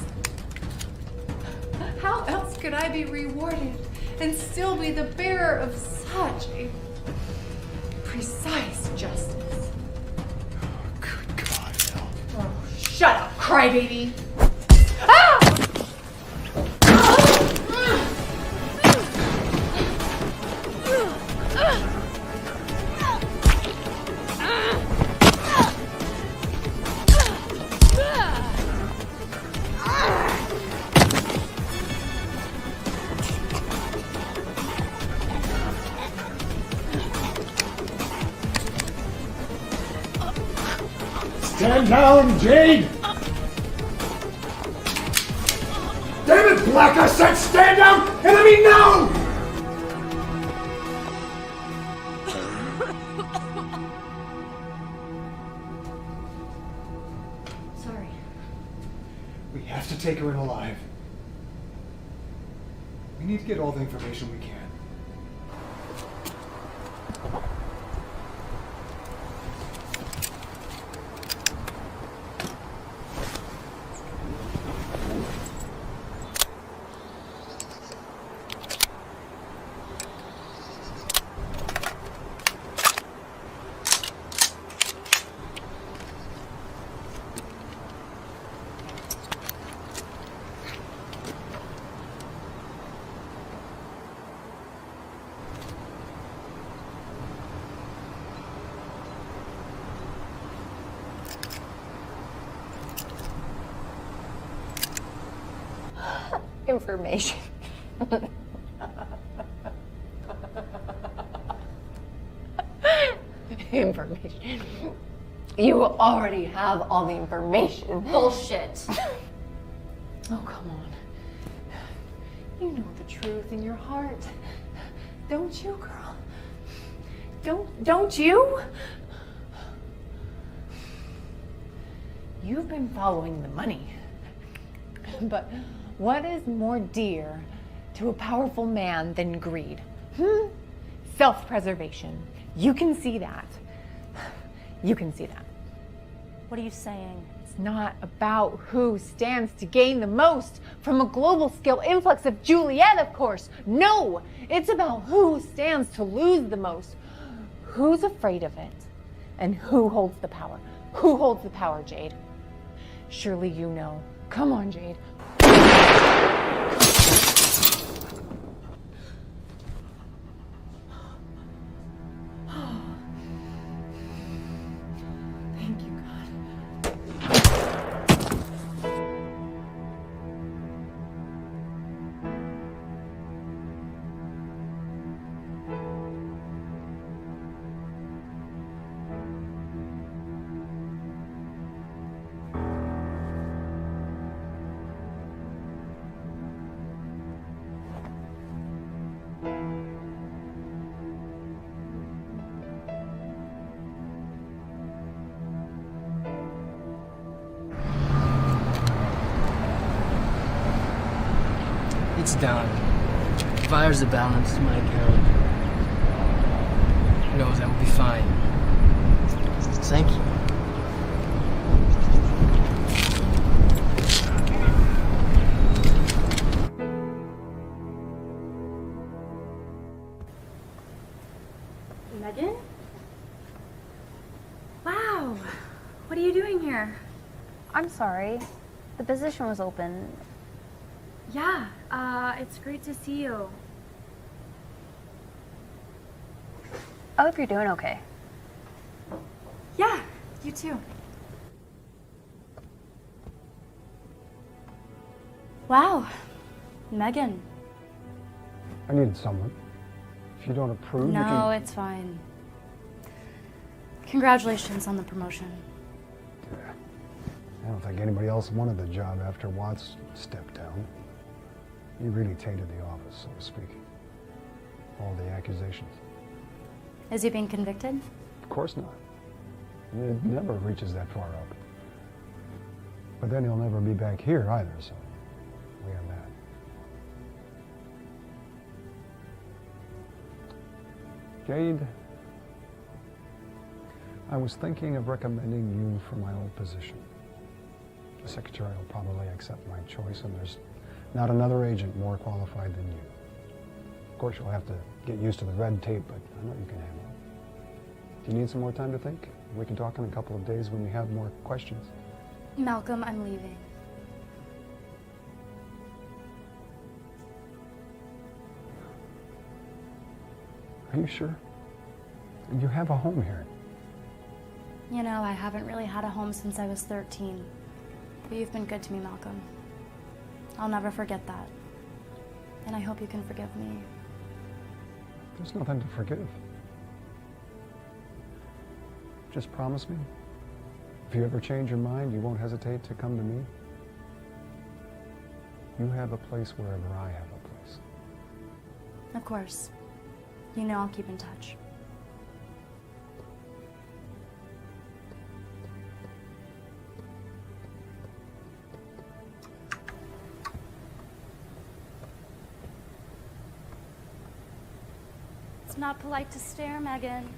How else could I be rewarded and still be the bearer of such a precise justice? Good God, Al. Oh, shut up, crybaby! Ah! Stand down, Jade! Damn it, Black! I said stand down and let me know! Sorry. We have to take her in alive. We need to get all the information we can. Information. Information. You already have all the information. Bullshit. Oh, come on. You know the truth in your heart. Don't you, girl? Don't you? You've been following the money. But what is more dear to a powerful man than greed? Self-preservation. You can see that. You can see that. What are you saying? It's not about who stands to gain the most from a global scale influx of Juliet, of course. No, it's about who stands to lose the most. Who's afraid of it? And who holds the power? Who holds the power, Jade? Surely you know. Come on, Jade. Thank you, God. It's done. Fire's the balance to my account. Who knows, I will be fine. Thank you. Megan? Wow. What are you doing here? I'm sorry. The position was open. Yeah, it's great to see you. I hope you're doing okay. Yeah, you too. Wow. Megan. I needed someone. If you don't approve, you No, can... it's fine. Congratulations on the promotion. I don't think anybody else wanted the job after Watts stepped down. He really tainted the office, so to speak. All the accusations. Is he being convicted? Of course not. It never reaches that far up. But then he'll never be back here either, so we have that. Jade, I was thinking of recommending you for my old position. The secretary will probably accept my choice, and there's not another agent more qualified than you. Of course, you'll have to get used to the red tape, but I know you can handle it. Do you need some more time to think? We can talk in a couple of days when we have more questions. Malcolm, I'm leaving. Are you sure? You have a home here. You know, I haven't really had a home since I was 13. But you've been good to me, Malcolm. I'll never forget that. And I hope you can forgive me. There's nothing to forgive. Just promise me, if you ever change your mind, you won't hesitate to come to me. You have a place wherever I have a place. Of course. You know I'll keep in touch. It's not polite to stare, Megan.